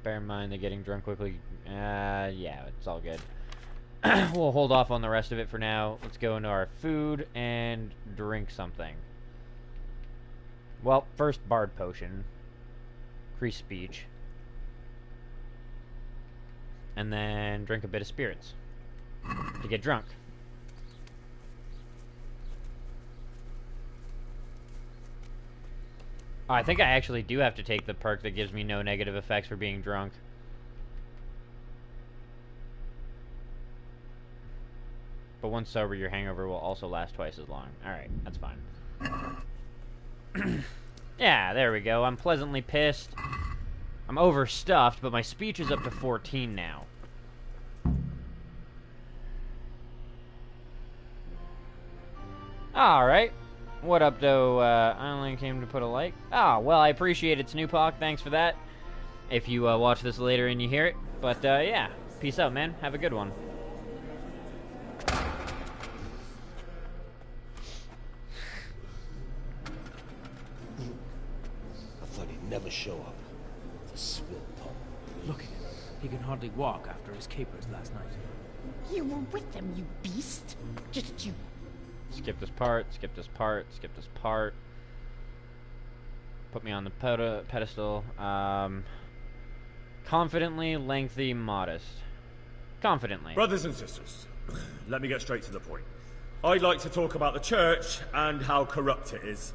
bear in mind that getting drunk quickly... yeah, it's all good. We'll hold off on the rest of it for now. Let's go into our food and drink something. Well, first Bard Potion. Increase speech. and then drink a bit of spirits to get drunk. Oh, I think I actually do have to take the perk that gives me no negative effects for being drunk. But once sober, your hangover will also last twice as long. Alright, that's fine. Yeah, there we go. I'm pleasantly pissed. I'm overstuffed, but my speech is up to 14 now. Alright. What up, though? I only came to put a like. Ah, well, I appreciate it, Snoopak. Thanks for that. If you watch this later and you hear it. But, yeah. Peace out, man. Have a good one. I thought he'd never show up. The swill pup. Look at him. He can hardly walk after his capers last night. You were with them, you beast. Just you. Skip this part, skip this part, skip this part. Put me on the pedestal. Confidently, lengthy, modest. Confidently. Brothers and sisters, let me get straight to the point. I'd like to talk about the church and how corrupt it is.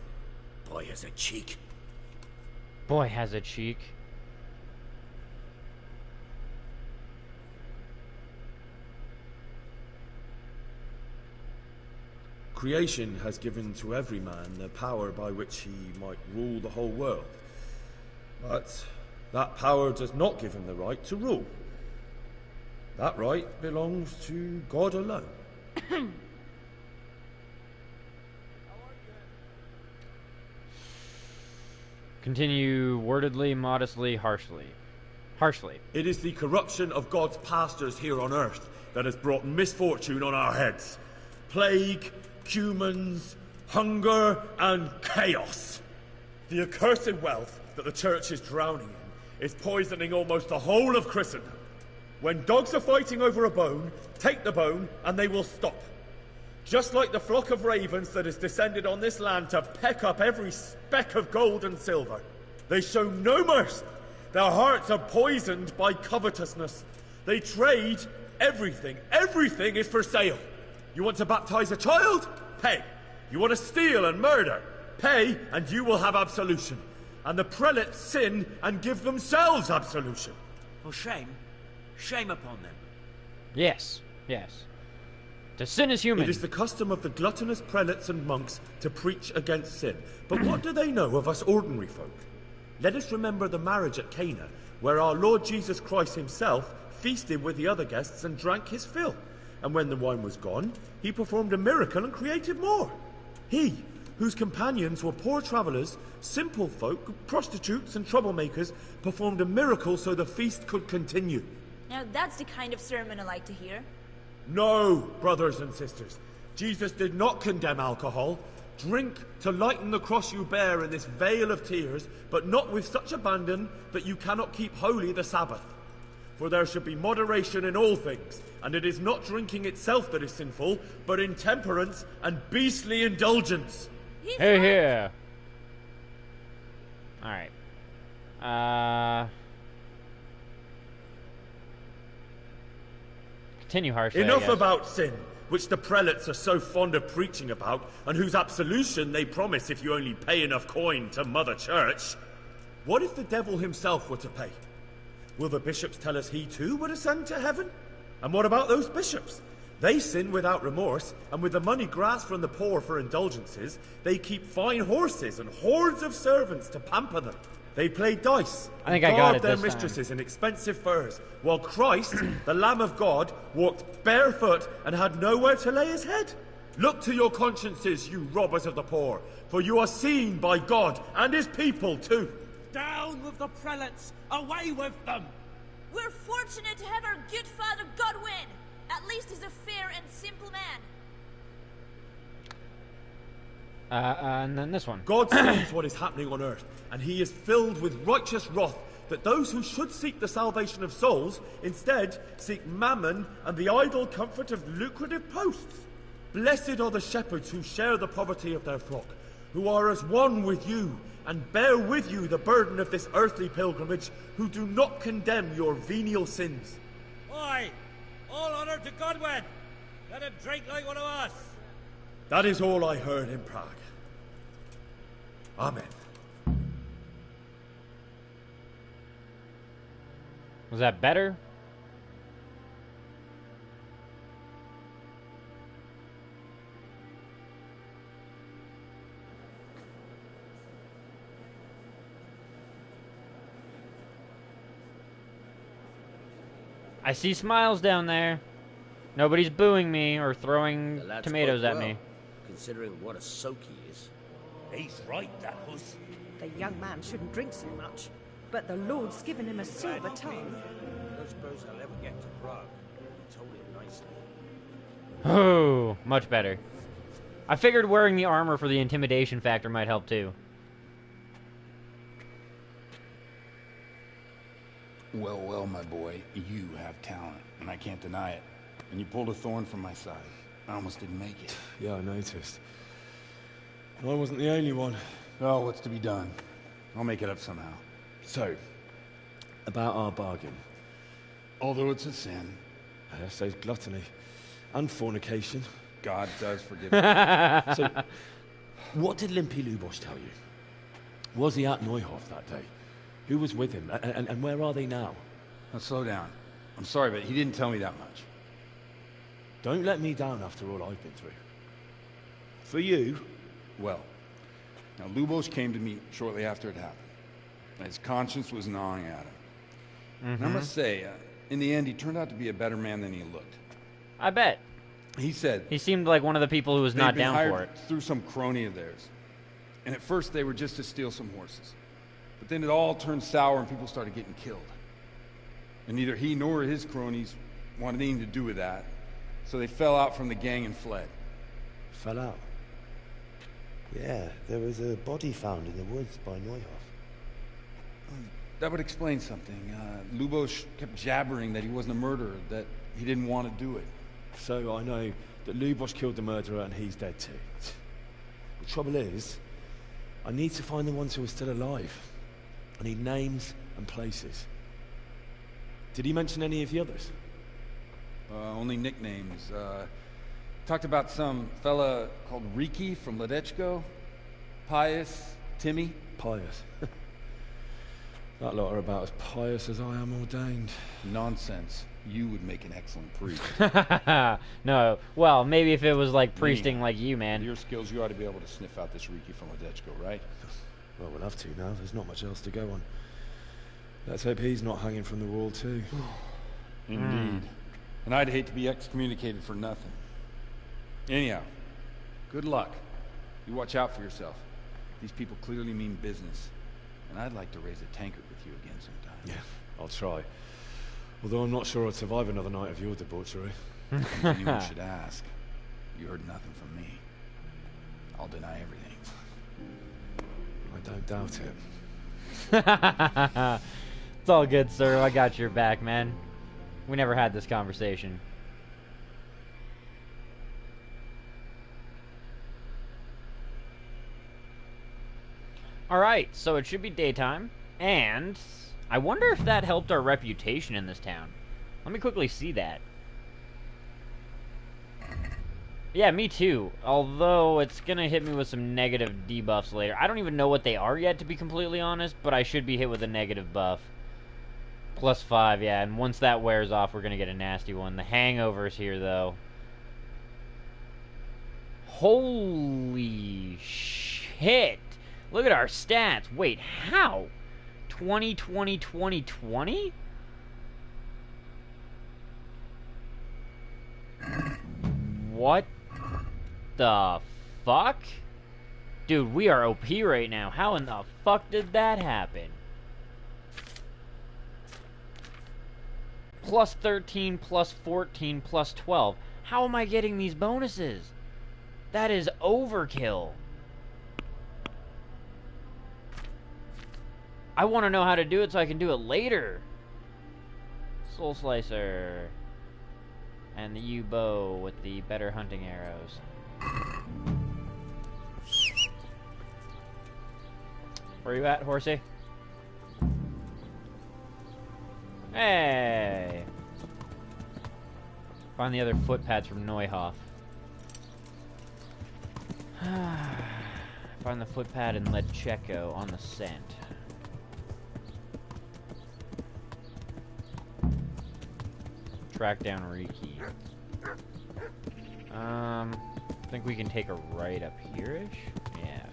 Boy has a cheek. Boy has a cheek. Creation has given to every man the power by which he might rule the whole world. But that power does not give him the right to rule. That right belongs to God alone. Continue wordedly, modestly, harshly. Harshly. It is the corruption of God's pastors here on earth that has brought misfortune on our heads. Plague, humans, hunger, and chaos. The accursed wealth that the church is drowning in is poisoning almost the whole of Christendom. When dogs are fighting over a bone, take the bone and they will stop. Just like the flock of ravens that has descended on this land to peck up every speck of gold and silver. They show no mercy. Their hearts are poisoned by covetousness. They trade everything. Everything is for sale. You want to baptize a child? Pay. You want to steal and murder? Pay, and you will have absolution. And the prelates sin and give themselves absolution. For shame. Shame upon them. Yes, yes. To sin is human. It is the custom of the gluttonous prelates and monks to preach against sin. But what do they know of us ordinary folk? Let us remember the marriage at Cana, where our Lord Jesus Christ himself feasted with the other guests and drank his fill. And when the wine was gone, he performed a miracle and created more. He, whose companions were poor travellers, simple folk, prostitutes and troublemakers, performed a miracle so the feast could continue. Now that's the kind of sermon I like to hear. No, brothers and sisters. Jesus did not condemn alcohol. Drink to lighten the cross you bear in this vale of tears, but not with such abandon that you cannot keep holy the Sabbath. For there should be moderation in all things, and it is not drinking itself that is sinful, but intemperance and beastly indulgence. Hey, here. Alright. Continue harshly. Enough about sin, which the prelates are so fond of preaching about, and whose absolution they promise if you only pay enough coin to Mother Church. What if the devil himself were to pay? Will the bishops tell us he too would ascend to heaven? And what about those bishops? They sin without remorse, and with the money grasped from the poor for indulgences, they keep fine horses and hordes of servants to pamper them. They play dice I think and I got guard it their this mistresses in expensive furs, while Christ, the Lamb of God, walked barefoot and had nowhere to lay his head. Look to your consciences, you robbers of the poor, for you are seen by God and his people too. Down with the prelates! Away with them! We're fortunate to have our good father Godwin. At least he's a fair and simple man. And then this one. God sees what is happening on earth, and he is filled with righteous wrath that those who should seek the salvation of souls instead seek mammon and the idle comfort of lucrative posts. Blessed are the shepherds who share the poverty of their flock, who are as one with you and bear with you the burden of this earthly pilgrimage, who do not condemn your venial sins. Aye, all honor to Godwin. Let him drink like one of us. That is all I heard in Prague. Amen. Was that better? I see smiles down there. Nobody's booing me or throwing The lad tomatoes spoke at well, me. considering what a soak he is. He's right, that huss. The young man shouldn't drink so much, but the Lord's given him a silver tongue. I don't suppose I'll ever get to Prague. He told him nicely. Oh, much better. I figured wearing the armor for the intimidation factor might help too. Well, well, my boy, you have talent, and I can't deny it. And you pulled a thorn from my side. I almost didn't make it. Yeah, I noticed. I wasn't the only one. Oh, what's to be done? I'll make it up somehow. So, about our bargain. Although it's a sin. So gluttony. And fornication. God does forgive So, what did Limpy Lubosh tell you? Was he at Neuhof that day? Who was with him? And where are they now? Now, slow down. I'm sorry, but he didn't tell me that much. Don't let me down after all I've been through. For you? Well, now Lubosh came to me shortly after it happened. His conscience was gnawing at him. And I must say, in the end, he turned out to be a better man than he looked. I bet. He said... He seemed like one of the people who was not down for it. Through some crony of theirs. And at first they were just to steal some horses. But then it all turned sour and people started getting killed. And neither he nor his cronies wanted anything to do with that. So they fell out from the gang and fled. Fell out? Yeah, there was a body found in the woods by Neuhof. That would explain something. Lubosh kept jabbering that he wasn't a murderer, that he didn't want to do it. So I know that Lubosh killed the murderer and he's dead too. The trouble is, I need to find the ones who are still alive. I need names and places. Did he mention any of the others? Only nicknames. Talked about some fella called Riki from Ledechko. Pius, Timmy. Pius. That lot are about as pious as I am ordained. Nonsense. You would make an excellent priest. No, well, maybe if it was like priesting like you, man. Your skills, you ought to be able to sniff out this Riki from Ledechko, right? Well, we'll have to now. There's not much else to go on. Let's hope he's not hanging from the wall too. Indeed. And I'd hate to be excommunicated for nothing. Anyhow, good luck. You watch out for yourself. These people clearly mean business. And I'd like to raise a tankard with you again sometime. Yeah, I'll try. Although I'm not sure I'd survive another night of your debauchery. If anyone should ask, you heard nothing from me. I'll deny everything. I don't doubt it. It's all good, sir. I got your back, man. We never had this conversation. Alright, so it should be daytime, and I wonder if that helped our reputation in this town. Let me quickly see that. Yeah, me too. Although it's gonna hit me with some negative debuffs later. I don't even know what they are yet, to be completely honest, but I should be hit with a negative buff. +5, yeah, and once that wears off, we're gonna get a nasty one. The hangover's here, though. Holy shit! Look at our stats. Wait, how? 20, 20, 20, 20? What the fuck? Dude, we are OP right now. How in the fuck did that happen? +13, +14, +12. How am I getting these bonuses? That is overkill. I want to know how to do it so I can do it later. Soul Slicer. And the U-bow with the better hunting arrows. Where you at, horsey? Hey! Find the other footpads from Neuhoff. Find the footpad in Ledcheco on the scent. Track down Riki. I think we can take a right up here-ish? Yeah.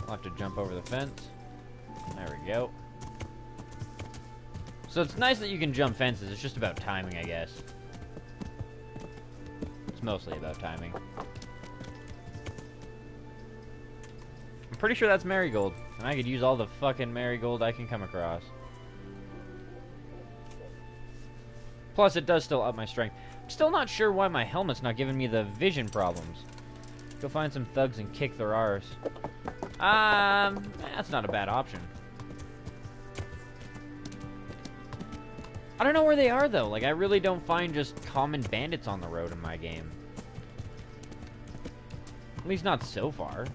I'll have to jump over the fence. There we go. So it's nice that you can jump fences. It's just about timing, I guess. It's mostly about timing. I'm pretty sure that's marigold. And I could use all the fucking marigold I can come across. Plus, it does still up my strength. I'm still not sure why my helmet's not giving me the vision problems. Go find some thugs and kick their arse. That's not a bad option. I don't know where they are, though. Like, I really don't find just common bandits on the road in my game. At least not so far.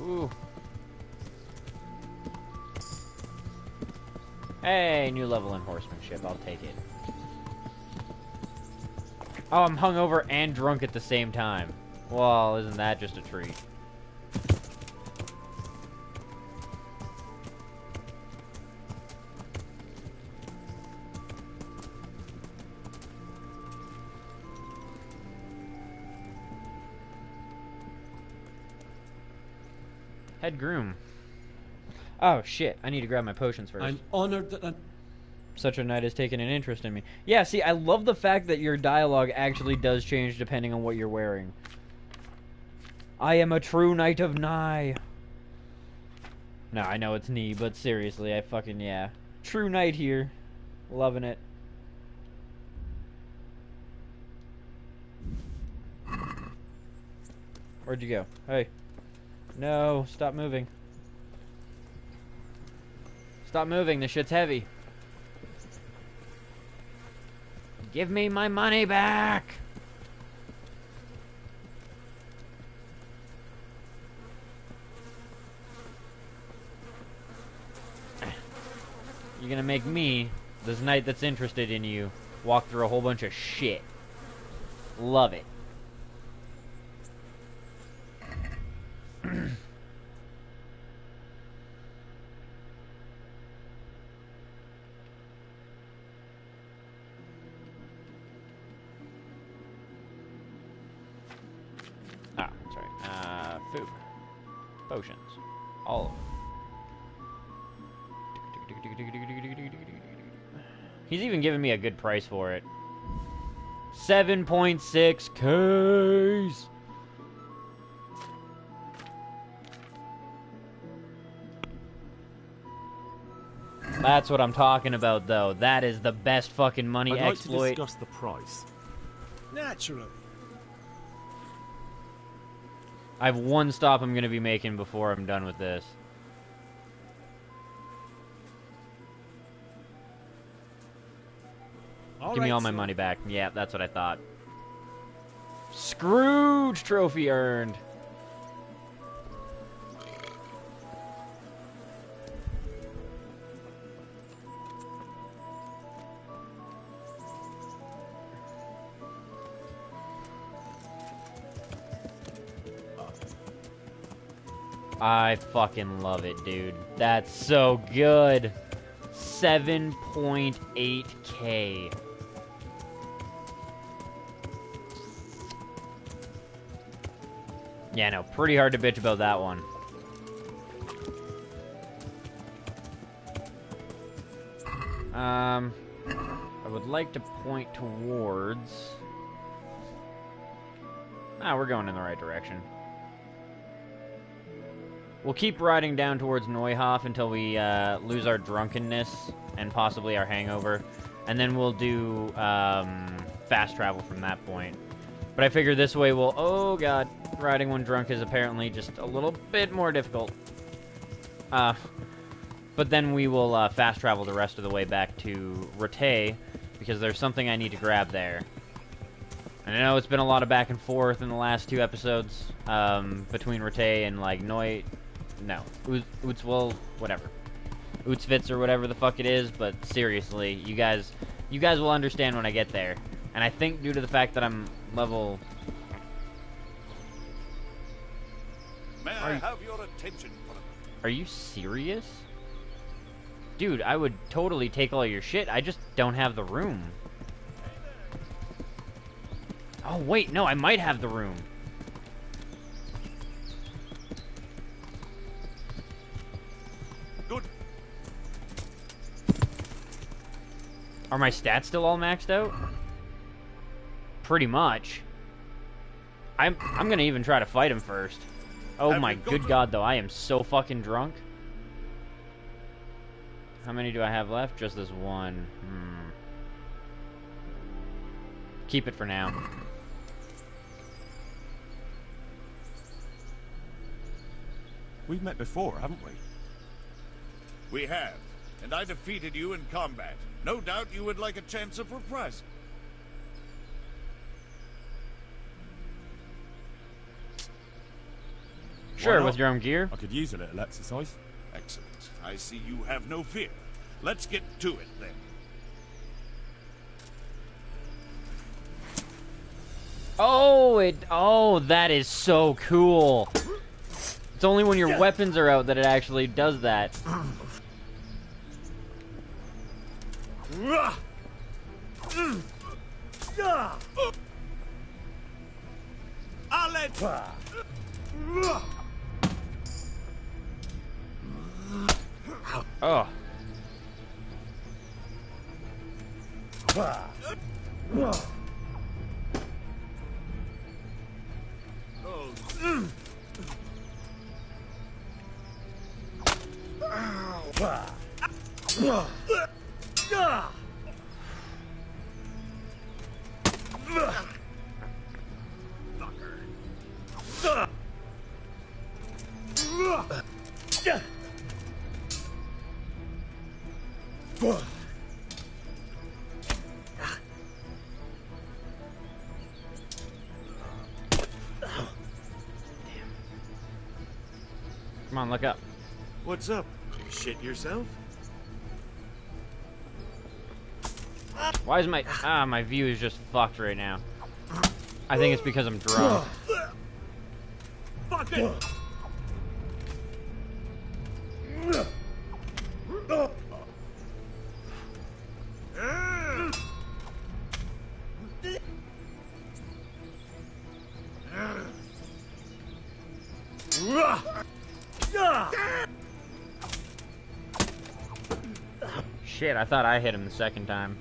Ooh. Hey, new level in horsemanship. I'll take it. Oh, I'm hungover and drunk at the same time. Well, isn't that just a treat? Head groom. Oh, shit. I need to grab my potions first. I'm honored that Such a knight has taken an interest in me. Yeah, see, I love the fact that your dialogue actually does change depending on what you're wearing. I am a true knight of Nye. No, I know it's knee, but seriously, I fucking, yeah. True knight here. Loving it. Where'd you go? Hey. No, stop moving. Stop moving, this shit's heavy. Give me my money back! You're gonna make me, this knight that's interested in you, walk through a whole bunch of shit. Love it. Food. Potions. All of them. He's even giving me a good price for it. 7.6 Ks. That's what I'm talking about, though. That is the best fucking money I'd like exploit. to discuss the price. Naturally. I have one stop I'm going to be making before I'm done with this. Give me all my money back. Yeah, that's what I thought. Scrooge trophy earned. I fucking love it, dude. That's so good. 7.8K. Yeah, no, pretty hard to bitch about that one. I would like to point towards... we're going in the right direction. We'll keep riding down towards Neuhoff until we lose our drunkenness and possibly our hangover. And then we'll do fast travel from that point. But I figure this way will... Oh, God. Riding when drunk is apparently just a little bit more difficult. But then we will fast travel the rest of the way back to Rattay, because there's something I need to grab there. And I know it's been a lot of back and forth in the last 2 episodes, between Rattay and, like, Utzwil, whatever. Utzwitz or whatever the fuck it is, but seriously, you guys will understand when I get there. And I think due to the fact that I'm level... May I have your attention for a moment? Are you serious? Dude, I would totally take all your shit, I just don't have the room. Oh, wait, no, I might have the room. Good. Are my stats still all maxed out? Pretty much. I'm gonna even try to fight him first. Oh my good god, though, I am so fucking drunk. How many do I have left? Just this one. Keep it for now. We've met before, haven't we? We have, and I defeated you in combat. No doubt you would like a chance of reprisal. Sure, with your own gear. I could use a little exercise. Excellent. I see you have no fear. Let's get to it, then. Oh, that is so cool. It's only when your weapons are out that it actually does that. Oh. Come on, look up. What's up? Shit yourself? Why is my view is just fucked right now. I think it's because I'm drunk. Fuck it! Shit, I thought I hit him the second time.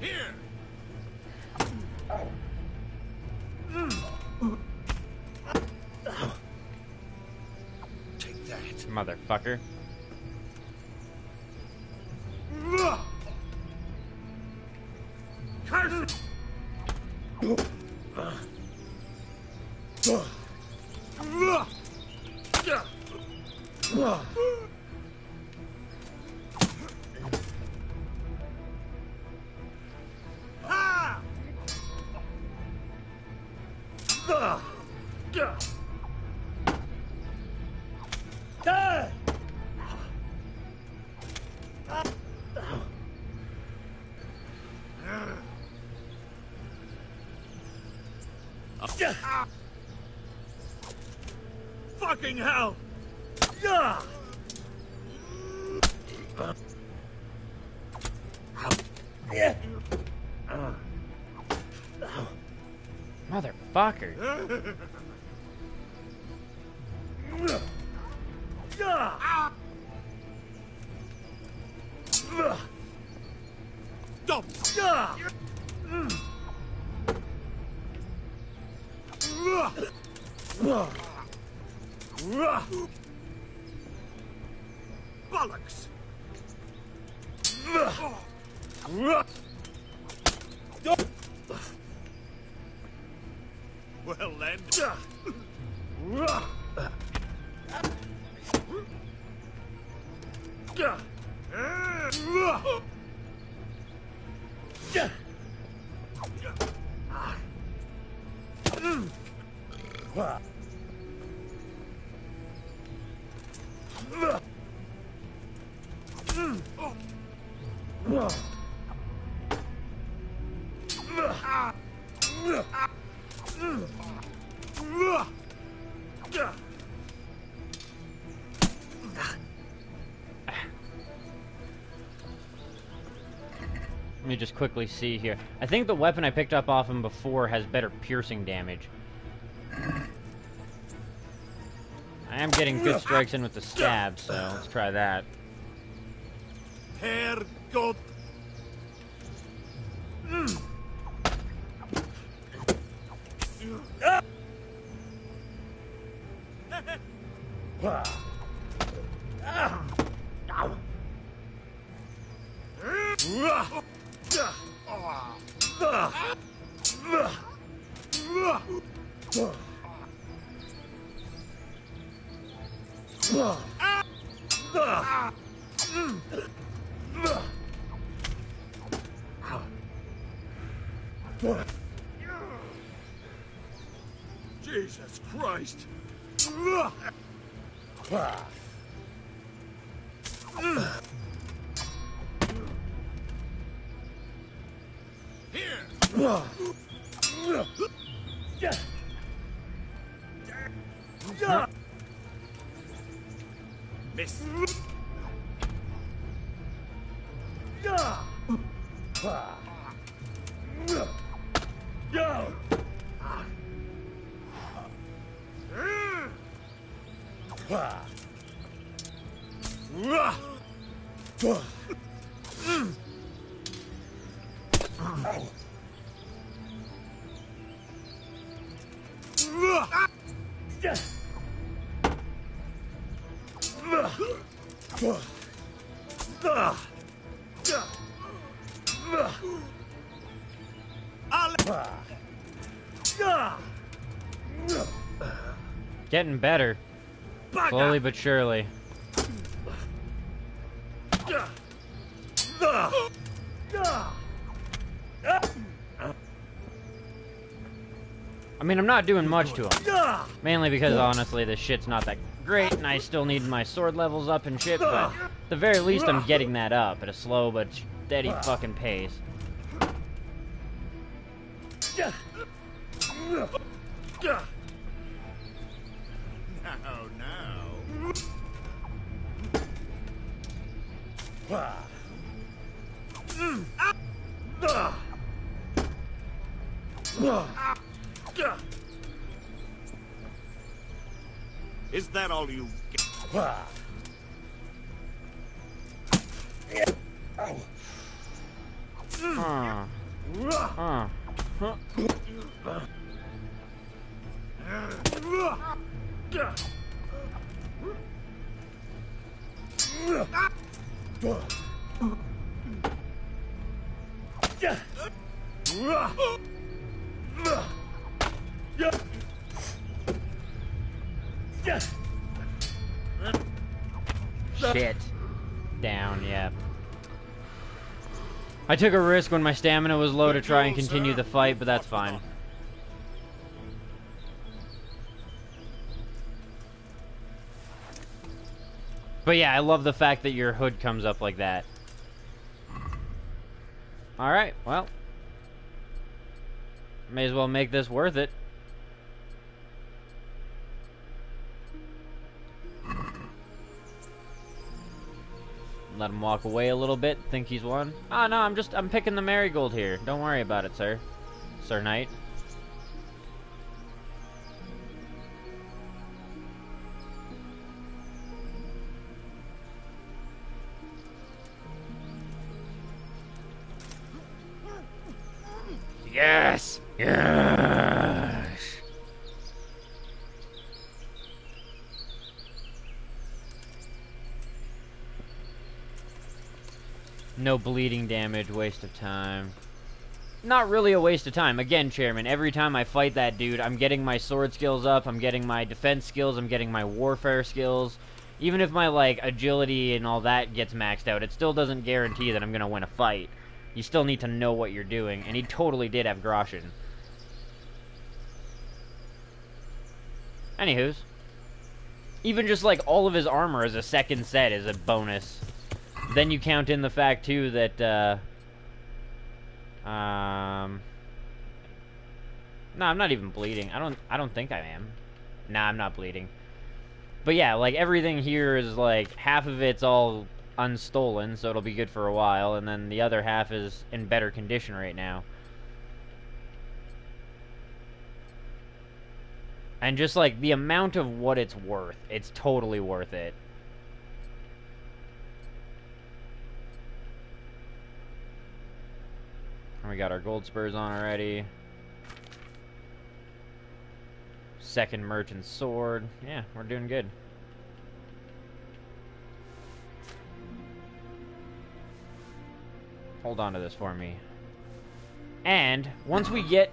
Here. Take that. Motherfucker. Curse Fucking hell! Motherfucker. Bollocks! Well then. Let me just quickly see here. I think the weapon I picked up off him before has better piercing damage. I am getting good strikes in with the stab, so let's try that. Herr Gott. Jesus Christ! Miss. Getting better. Slowly but surely. I mean, I'm not doing much to him. Mainly because, honestly, this shit's not that great, and I still need my sword levels up and shit, but at the very least, I'm getting that up at a slow but steady fucking pace. Is that all you get? Shit. Down, yeah. I took a risk when my stamina was low to try and continue the fight, but that's fine. But yeah, I love the fact that your hood comes up like that. Alright, well. May as well make this worth it. Let him walk away a little bit, think he's won. Oh no, I'm picking the marigold here. Don't worry about it, sir. Sir Knight. Yes! Yes! No bleeding damage, waste of time. Not really a waste of time. Again, Chairman, every time I fight that dude, I'm getting my sword skills up, I'm getting my defense skills, I'm getting my warfare skills. Even if my, like, agility and all that gets maxed out, it still doesn't guarantee that I'm gonna win a fight. You still need to know what you're doing, and he totally did have Groshin. Anywho's. Even just, like, all of his armor as a second set is a bonus. Then you count in the fact, too, that, no, I'm not even bleeding. I don't think I am. Nah, I'm not bleeding. But yeah, like, everything here is, like, half of it's all unstolen, so it'll be good for a while, and then the other half is in better condition right now. And just, like, the amount of what it's worth, it's totally worth it. We got our gold spurs on already. Second merchant sword. Yeah, we're doing good. Hold on to this for me. And once we get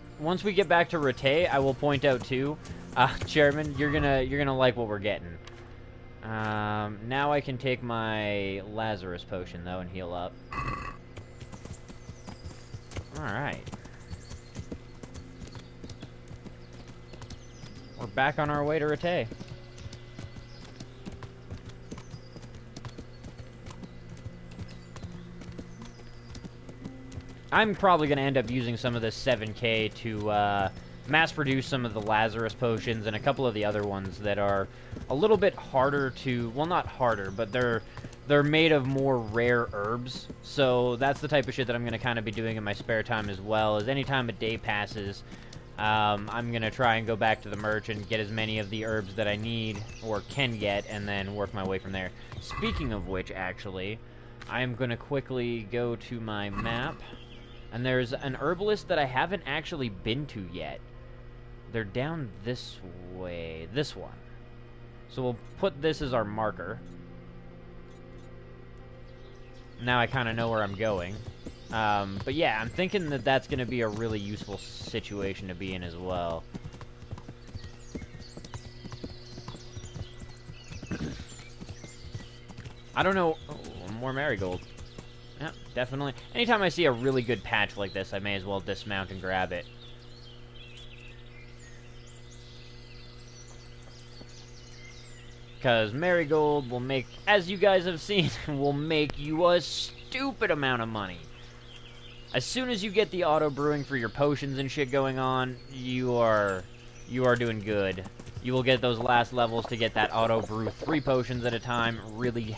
back to Rete, I will point out too, Chairman, you're gonna like what we're getting. Now I can take my Lazarus potion though and heal up. Alright. We're back on our way to Rete. I'm probably going to end up using some of this 7K to mass produce some of the Lazarus potions and a couple of the other ones that are a little bit harder to... Well, not harder, but they're made of more rare herbs. So that's the type of shit that I'm going to kind of be doing in my spare time as well. As any time a day passes, I'm going to try and go back to the merchant, get as many of the herbs that I need or can get, and then work my way from there. Speaking of which, actually, I am going to quickly go to my map. And there's an herbalist that I haven't actually been to yet. They're down this way. This one. So we'll put this as our marker. Now I kind of know where I'm going. But yeah, I'm thinking that that's going to be a really useful situation to be in as well. I don't know... Oh, more marigold. Yeah, definitely. Anytime I see a really good patch like this, I may as well dismount and grab it. Because marigold will make, as you guys have seen, will make you a stupid amount of money. As soon as you get the auto brewing for your potions and shit going on, you are doing good. You will get those last levels to get that auto brew 3 potions at a time really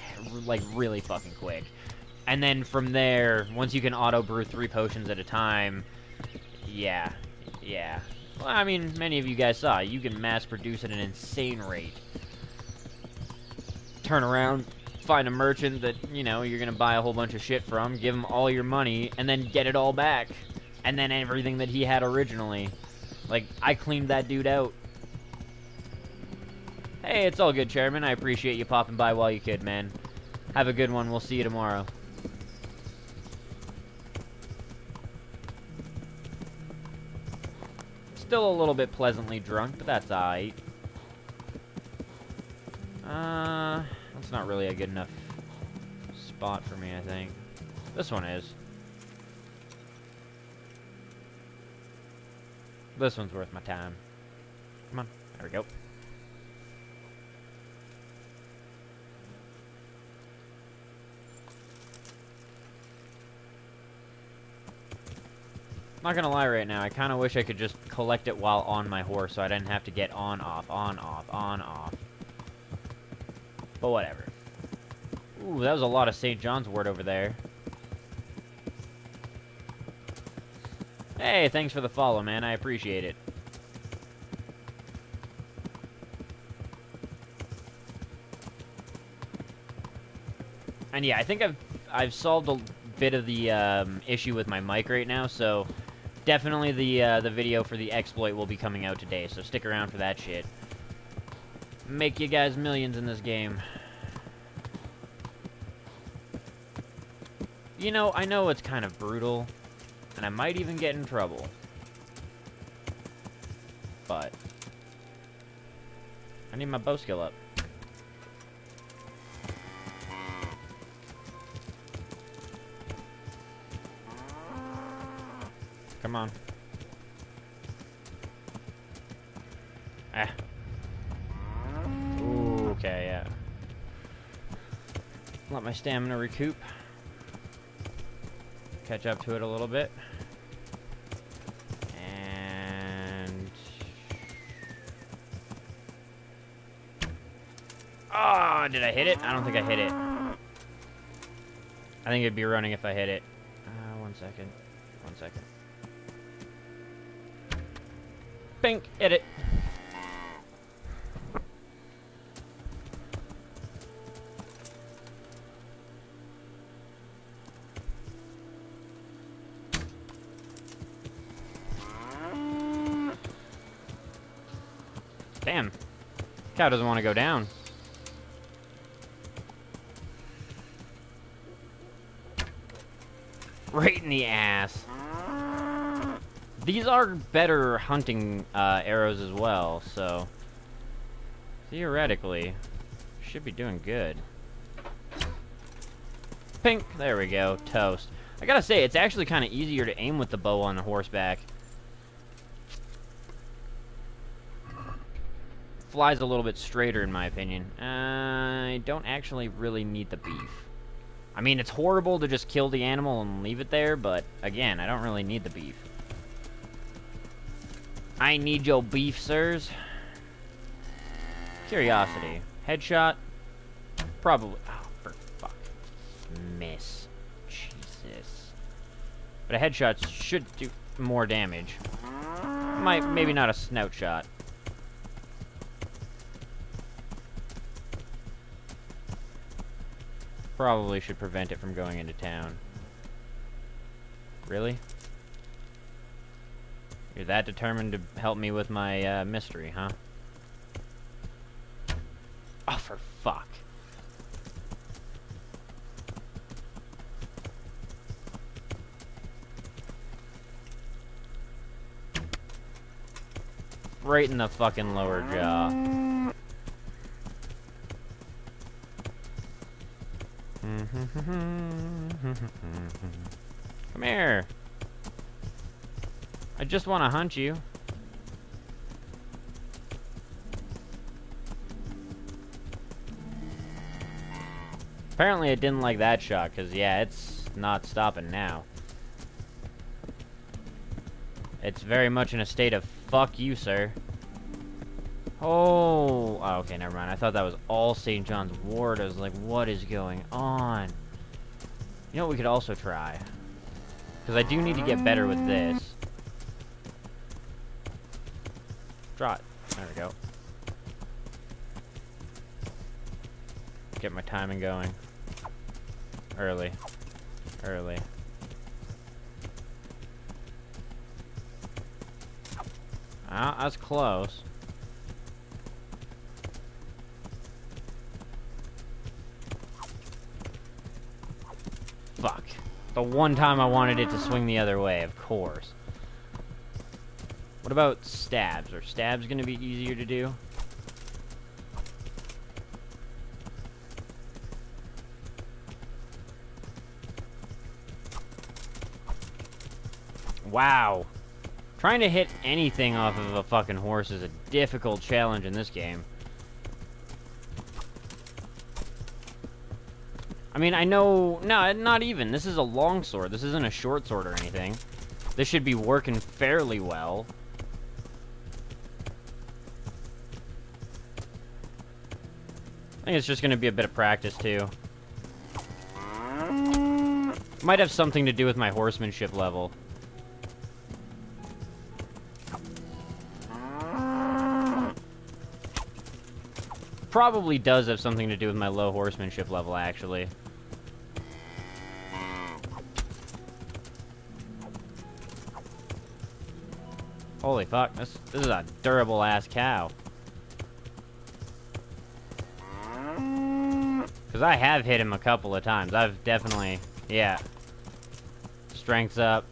fucking quick. And then from there, once you can auto brew 3 potions at a time, yeah. Well, I mean, many of you guys saw, you can mass produce at an insane rate. Turn around, find a merchant that, you know, you're gonna buy a whole bunch of shit from, give him all your money, and then get it all back. And then everything that he had originally. Like, I cleaned that dude out. Hey, it's all good, Chairman. I appreciate you popping by while you could, man. Have a good one. We'll see you tomorrow. Still a little bit pleasantly drunk, but that's alright. That's not really a good enough spot for me, I think. This one is. This one's worth my time. Come on. There we go. Not gonna lie right now, I kinda wish I could just collect it while on my horse so I didn't have to get on, off, on, off, on, off. But whatever. Ooh, that was a lot of St. John's wort over there. Hey, thanks for the follow, man. I appreciate it. And yeah, I think I've solved a bit of the issue with my mic right now, so Definitely the video for the exploit will be coming out today, so stick around for that shit. Make you guys millions in this game. You know, I know it's kind of brutal, and I might even get in trouble. But I need my bow skill up. Come on. Ah. Ooh, okay, yeah. Let my stamina recoup. Catch up to it a little bit. And... Ah, did I hit it? I don't think I hit it. I think it'd be running if I hit it. 1 second. 1 second. Bink! Hit it. Damn. Cow doesn't want to go down. Right in the ass. These are better hunting arrows as well, so theoretically, should be doing good. Pink. There we go. Toast. I gotta say, it's actually kind of easier to aim with the bow on the horseback. Flies a little bit straighter, in my opinion. I don't actually really need the beef. I mean, it's horrible to just kill the animal and leave it there, but again, I don't really need the beef. I need your beef, sirs. Curiosity. Headshot? Probably. Oh, for fuck. Miss. Jesus. But a headshot should do more damage. Maybe not a snout shot. Probably should prevent it from going into town. Really? You're that determined to help me with my mystery, huh? Oh, for fuck. Right in the fucking lower jaw. Come here. I just want to hunt you. Apparently I didn't like that shot, because, yeah, it's not stopping now. It's very much in a state of, fuck you, sir. Oh, okay, never mind. I thought that was all St. John's Wort. I was like, what is going on? You know what we could also try? Because I do need to get better with this. Draw it. There we go. Get my timing going. Early. Early. Ah, that's close. Fuck. The one time I wanted it to swing the other way, of course. What about stabs? Are stabs gonna be easier to do? Wow. Trying to hit anything off of a fucking horse is a difficult challenge in this game. I mean, I know... No, not even. This is a long sword. This isn't a short sword or anything. This should be working fairly well. I think it's just going to be a bit of practice, too. Might have something to do with my horsemanship level. Probably does have something to do with my low horsemanship level, actually. Holy fuck, this is a durable ass cow. Because I have hit him a couple of times. I've definitely, yeah. Strength's up.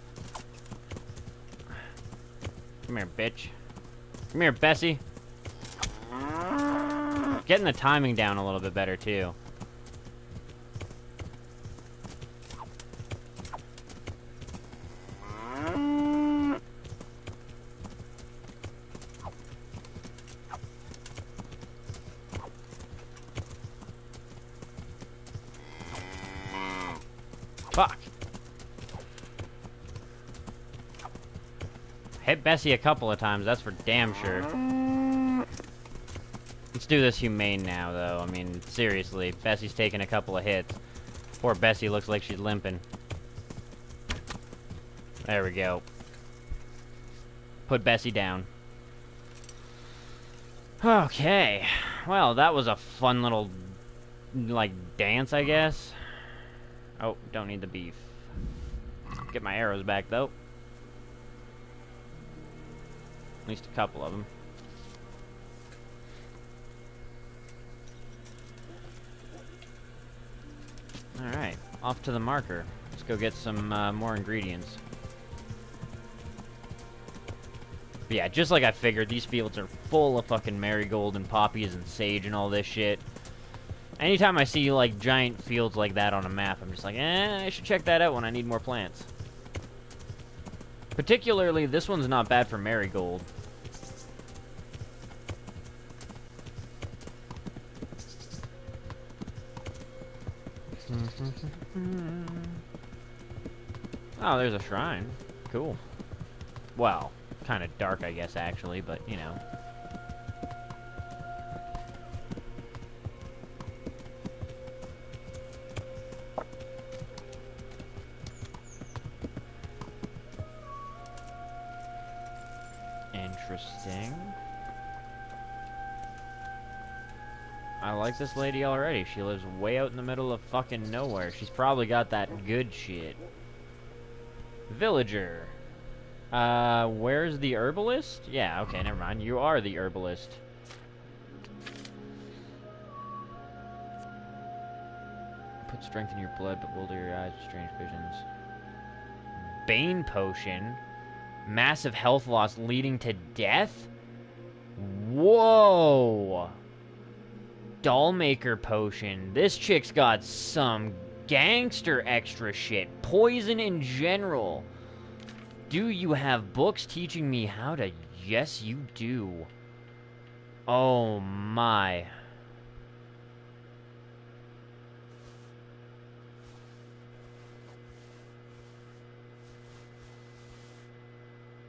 Come here, bitch. Come here, Bessie. Getting the timing down a little bit better, too. Fuck. Hit Bessie a couple of times, that's for damn sure. Let's do this humane now, though. I mean, seriously, Bessie's taking a couple of hits. Poor Bessie looks like she's limping. There we go. Put Bessie down. Okay. Well, that was a fun little, like, dance, I guess. Oh, don't need the beef. Get my arrows back, though. At least a couple of them. Alright, off to the marker. Let's go get some more ingredients. But yeah, just like I figured, these fields are full of fucking marigold and poppies and sage and all this shit. Anytime I see, like, giant fields like that on a map, I'm just like, I should check that out when I need more plants. Particularly, this one's not bad for marigold. Oh, there's a shrine. Cool. Well, kind of dark, I guess, actually, but, you know. Interesting. I like this lady already. She lives way out in the middle of fucking nowhere. She's probably got that good shit. Villager. Where's the herbalist? Yeah, okay, never mind. You are the herbalist. Put strength in your blood, but wilder your eyes with strange visions. Bane potion. Massive health loss leading to death? Whoa! Dollmaker potion. This chick's got some gangster extra shit. Poison in general. Do you have books teaching me how to... Yes, you do. Oh, my.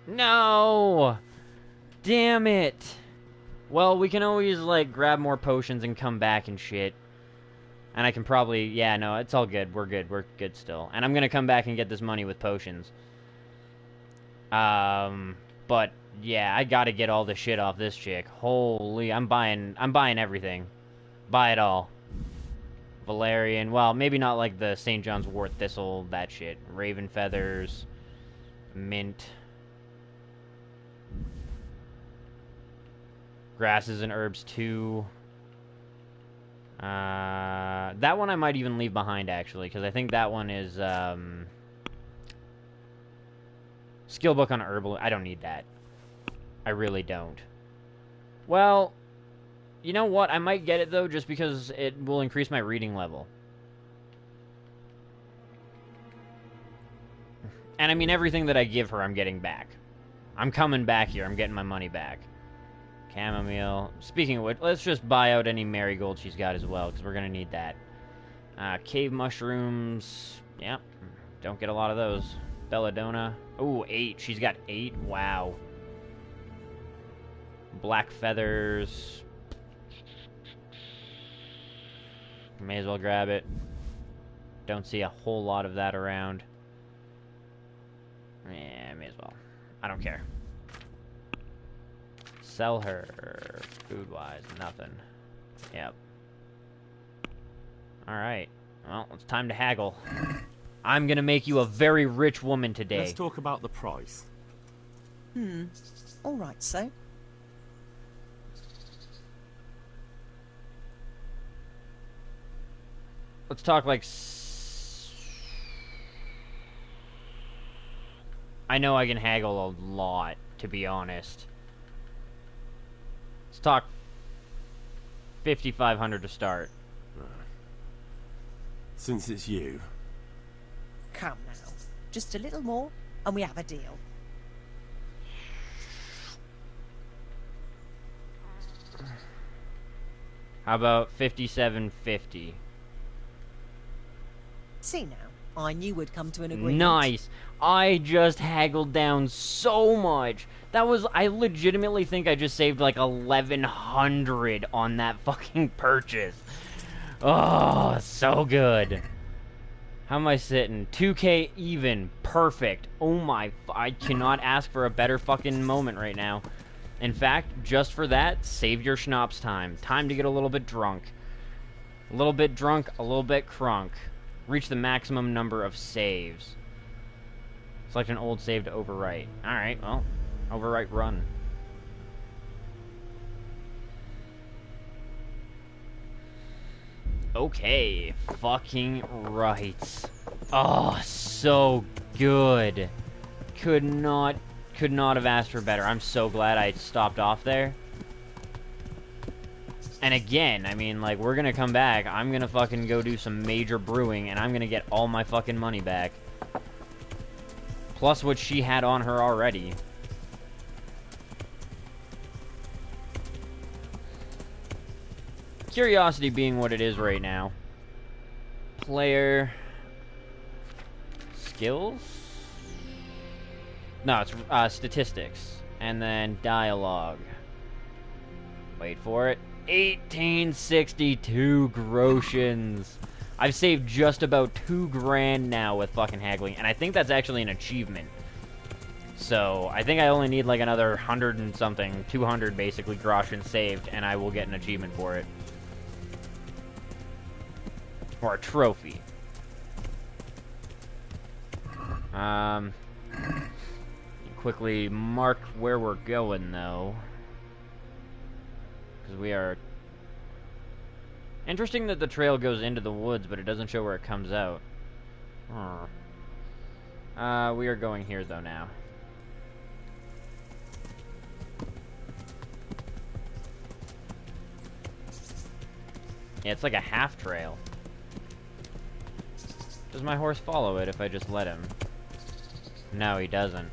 No! Damn it! Well, we can always, like, grab more potions and come back and shit. And I can probably... Yeah, no, it's all good. We're good. We're good still. And I'm gonna come back and get this money with potions. But, yeah, I gotta get all the shit off this chick. Holy, I'm buying everything. Buy it all. Valerian, well, maybe not like the St. John's wort thistle, that shit. Raven feathers. Mint. Grasses and herbs, too. That one I might even leave behind, actually, because I think that one is, skill book on herbal. I don't need that. I really don't. Well, you know what? I might get it, though, just because it will increase my reading level. And, I mean, everything that I give her, I'm getting back. I'm coming back here. I'm getting my money back. Chamomile. Speaking of which, let's just buy out any marigold she's got as well, because we're going to need that. Cave mushrooms. Yep. Don't get a lot of those. Belladonna. Ooh, 8. She's got 8. Wow. Black feathers. May as well grab it. Don't see a whole lot of that around. Yeah, may as well. I don't care. Sell her. Food-wise, nothing. Yep. Alright. Well, it's time to haggle. I'm gonna make you a very rich woman today. Let's talk about the price. All right, so. Let's talk like... I know I can haggle a lot, to be honest. Let's talk 5,500 to start. Since it's you. Come now. Just a little more, and we have a deal. How about 5,750? See now, I knew we'd come to an agreement. Nice. I just haggled down so much. That was, I legitimately think I just saved like 1,100 on that fucking purchase. Oh, so good. How am I sitting? 2K even. Perfect. Oh my, I cannot ask for a better fucking moment right now. In fact, just for that, save your schnapps time. Time to get a little bit drunk. A little bit drunk, a little bit crunk. Reach the maximum number of saves. Select an old save to overwrite. Alright, well, overwrite run. Okay, fucking right. Oh, so good. Could not have asked for better. I'm so glad I stopped off there. And again, I mean, like, we're gonna come back. I'm gonna fucking go do some major brewing, and I'm gonna get all my fucking money back. Plus what she had on her already. Curiosity being what it is right now. Player... skills? No, it's statistics. And then dialogue. Wait for it. 1862 groshens. I've saved just about 2 grand now with fucking haggling, and I think that's actually an achievement. So, I think I only need like another 100 and something, 200 basically groshens saved, and I will get an achievement for it. Or a trophy. Quickly mark where we're going, though. Because we are... Interesting that the trail goes into the woods, but it doesn't show where it comes out. We are going here, though, now. Yeah, it's like a half trail. Does my horse follow it if I just let him? No, he doesn't.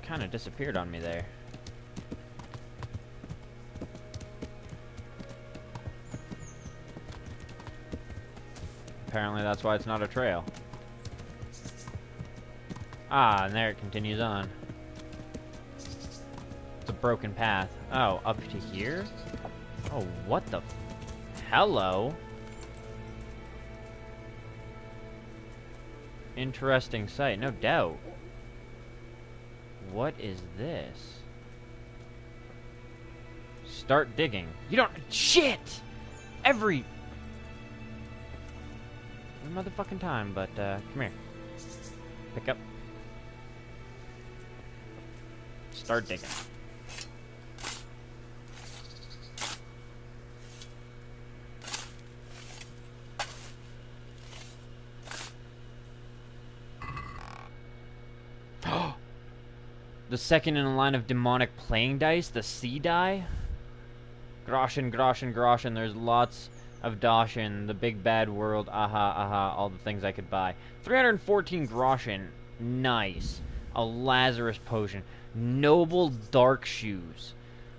Kind of disappeared on me there. Apparently that's why it's not a trail. Ah, and there it continues on. It's a broken path. Oh, up to here? Oh, what the... Hello? Interesting sight, no doubt. What is this? Start digging. You don't... Shit! Every motherfucking time, but, come here. Pick up. Start digging. The second in a line of demonic playing dice, the sea die. Groschen, groschen, groschen. There's lots of Doshin, the big bad world, aha, aha, all the things I could buy. 314 groschen. Nice. A Lazarus potion. Noble dark shoes.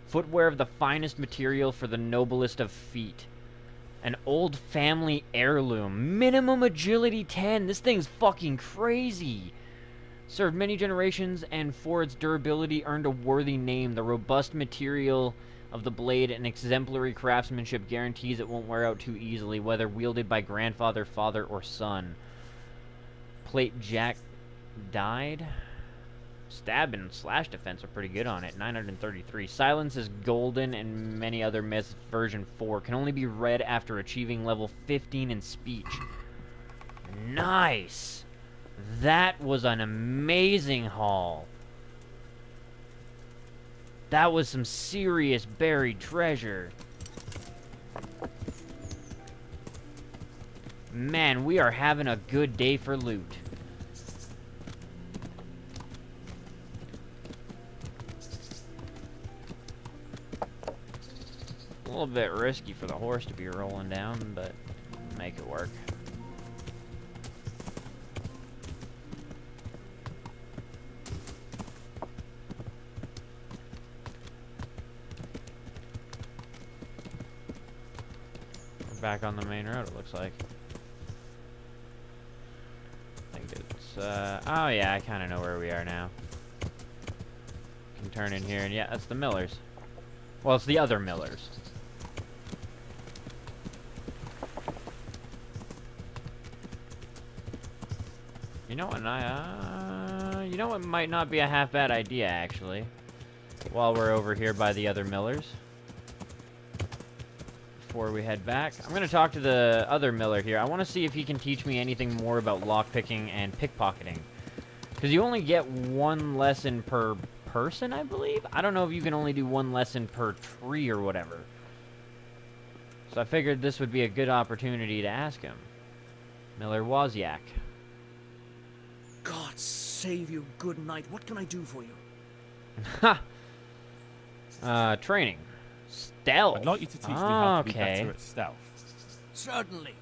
Footwear of the finest material for the noblest of feet. An old family heirloom. Minimum agility 10. This thing's fucking crazy. Served many generations and for its durability earned a worthy name. The robust material of the blade and exemplary craftsmanship guarantees it won't wear out too easily, whether wielded by grandfather, father, or son. Plate Jack died? Stab and slash defense are pretty good on it. 933. Silence is golden, and many other myths. Version 4 can only be read after achieving level 15 in speech. Nice! That was an amazing haul. That was some serious buried treasure. Man, we are having a good day for loot. A little bit risky for the horse to be rolling down, but make it work. We're back on the main road, it looks like. I think it's, oh yeah, I kind of know where we are now. Can turn in here, and yeah, that's the Millers. Well, it's the other Millers. You know what, you know what might not be a half bad idea, actually. While we're over here by the other Millers. Before we head back. I'm going to talk to the other Miller here. I want to see if he can teach me anything more about lockpicking and pickpocketing. Because you only get one lesson per person, I believe? I don't know if you can only do one lesson per tree or whatever. So I figured this would be a good opportunity to ask him. Miller Wozniak. God save you, good knight. What can I do for you? Ha! Training. Stealth. I'd like you to teach me how to be Okay. better at stealth. Certainly.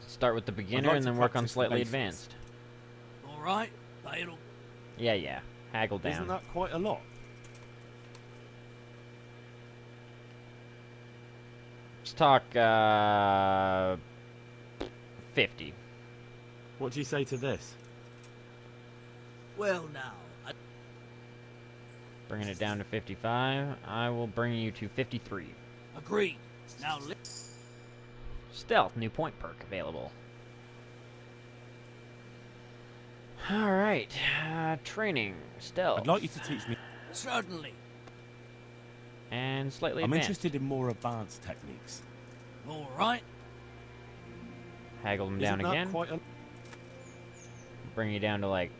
Start with the beginner like and to then work on practice the slightly basics. advanced. All right. It'll... Yeah. Haggle down. Isn't that quite a lot? Let's talk, 50. What do you say to this? Well, now. Bringing it down to 55. I will bring you to 53. Agreed. Now, Stealth, new point perk available. Alright, training, stealth. I'd like you to teach me. Certainly. And slightly I'm advanced. interested in more advanced techniques. All right. Haggle them Isn't down that again. quite a... Bring you down to like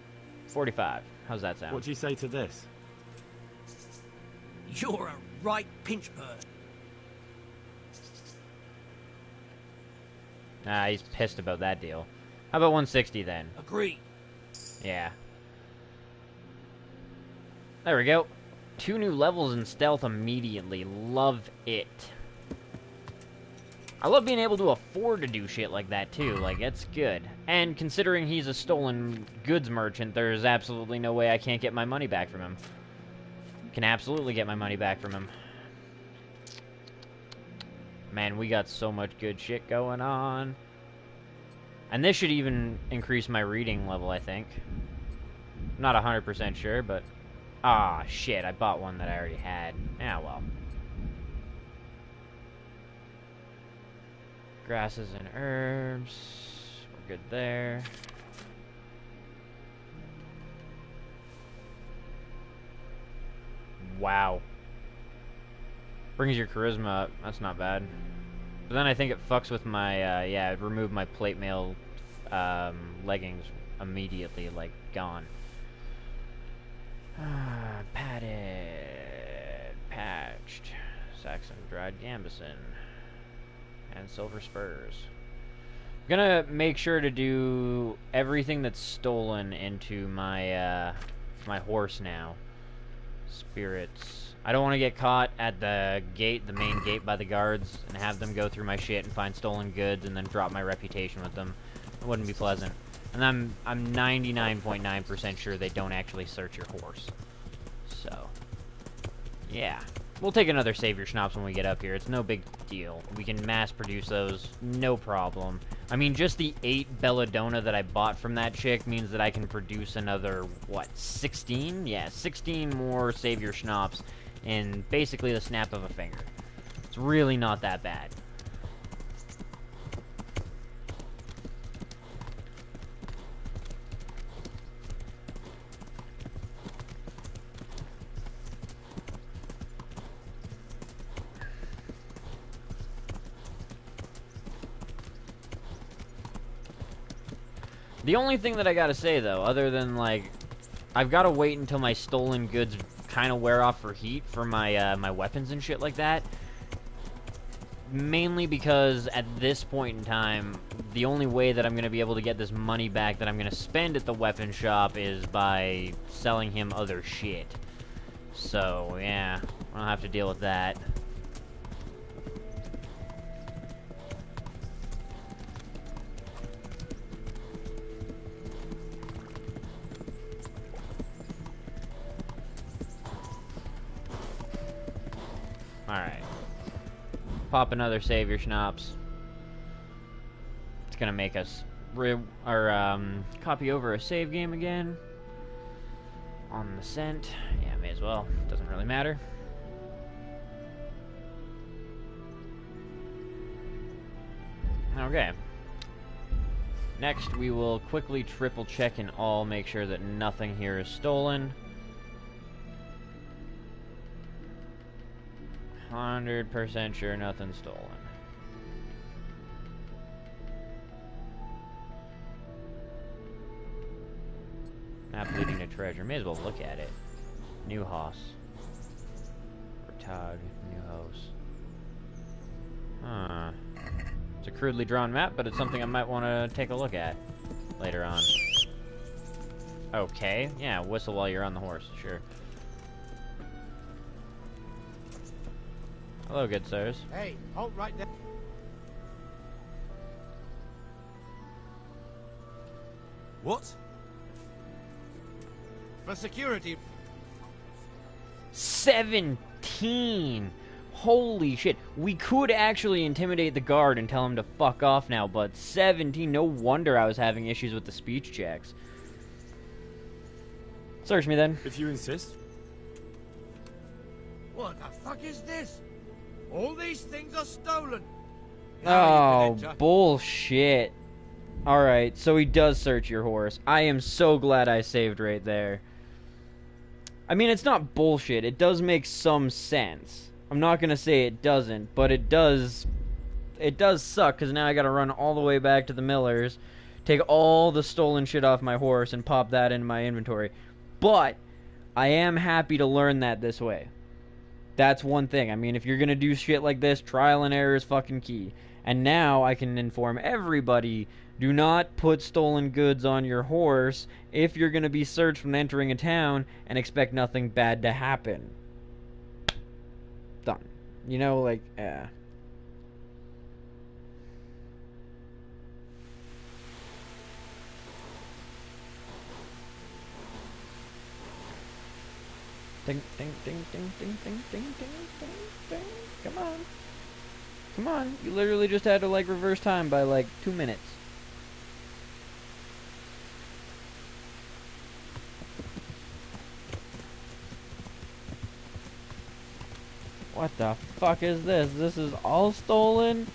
45. How's that sound? What do you say to this? You're a right pinch person. Nah, he's pissed about that deal. How about 160 then? Agreed. Yeah. There we go. 2 new levels in stealth immediately. Love it. I love being able to afford to do shit like that, too. Like, it's good. And considering he's a stolen goods merchant, there's absolutely no way I can't get my money back from him. Can absolutely get my money back from him. Man, we got so much good shit going on. And this should even increase my reading level, I think. Not 100% sure, but... Ah, shit, I bought one that I already had. Ah, well. Grasses and herbs. We're good there. Wow. Brings your charisma up. That's not bad. But then I think it fucks with my, yeah, it removed my plate mail leggings immediately, like, gone. Padded. Patched. Saxon dried gambison. And silver spurs. I'm gonna make sure to do everything that's stolen into my, my horse now. Spirits. I don't want to get caught at the gate, the main gate by the guards, and have them go through my shit and find stolen goods and then drop my reputation with them. It wouldn't be pleasant. And I'm 99.9% sure they don't actually search your horse. So, yeah. We'll take another Savior Schnapps when we get up here. It's no big deal. We can mass produce those, no problem. I mean, just the 8 Belladonna that I bought from that chick means that I can produce another, what, 16? Yeah, 16 more Savior Schnapps in basically the snap of a finger. It's really not that bad. The only thing that I gotta say, though, other than, like, I've gotta wait until my stolen goods kind of wear off for heat for my, my weapons and shit like that. Mainly because at this point in time, the only way that I'm gonna be able to get this money back that I'm gonna spend at the weapon shop is by selling him other shit. So, yeah, I'll have to deal with that. Alright. Pop another savior schnapps. It's gonna make us copy over a save game again. On the scent. Yeah, may as well. Doesn't really matter. Okay. Next, we will quickly triple check and all make sure that nothing here is stolen. 100% sure nothing's stolen. Map leading to treasure. May as well look at it. New house. Vertag. New house. Huh. It's a crudely drawn map, but it's something I might want to take a look at later on. Okay. Yeah, whistle while you're on the horse. Sure. Hello, good sirs. Hey, halt right there. What? For security. 17! Holy shit. We could actually intimidate the guard and tell him to fuck off now, but 17, no wonder I was having issues with the speech checks. Search me then. If you insist. What the fuck is this? All these things are stolen. Oh, bullshit. Alright, so he does search your horse. I am so glad I saved right there. I mean, it's not bullshit. It does make some sense. I'm not gonna say it doesn't, but it does... It does suck, because now I gotta run all the way back to the miller's, take all the stolen shit off my horse, and pop that into my inventory. But, I am happy to learn that this way. That's one thing. I mean, if you're gonna do shit like this, trial and error is fucking key. And now I can inform everybody, do not put stolen goods on your horse if you're gonna be searched when entering a town and expect nothing bad to happen. Done. You know, like, yeah. Ding, ding, ding, ding, ding, ding, ding, ding, ding, ding. Come on. Come on. You literally just had to, like, reverse time by, like, 2 minutes. What the fuck is this? This is all stolen?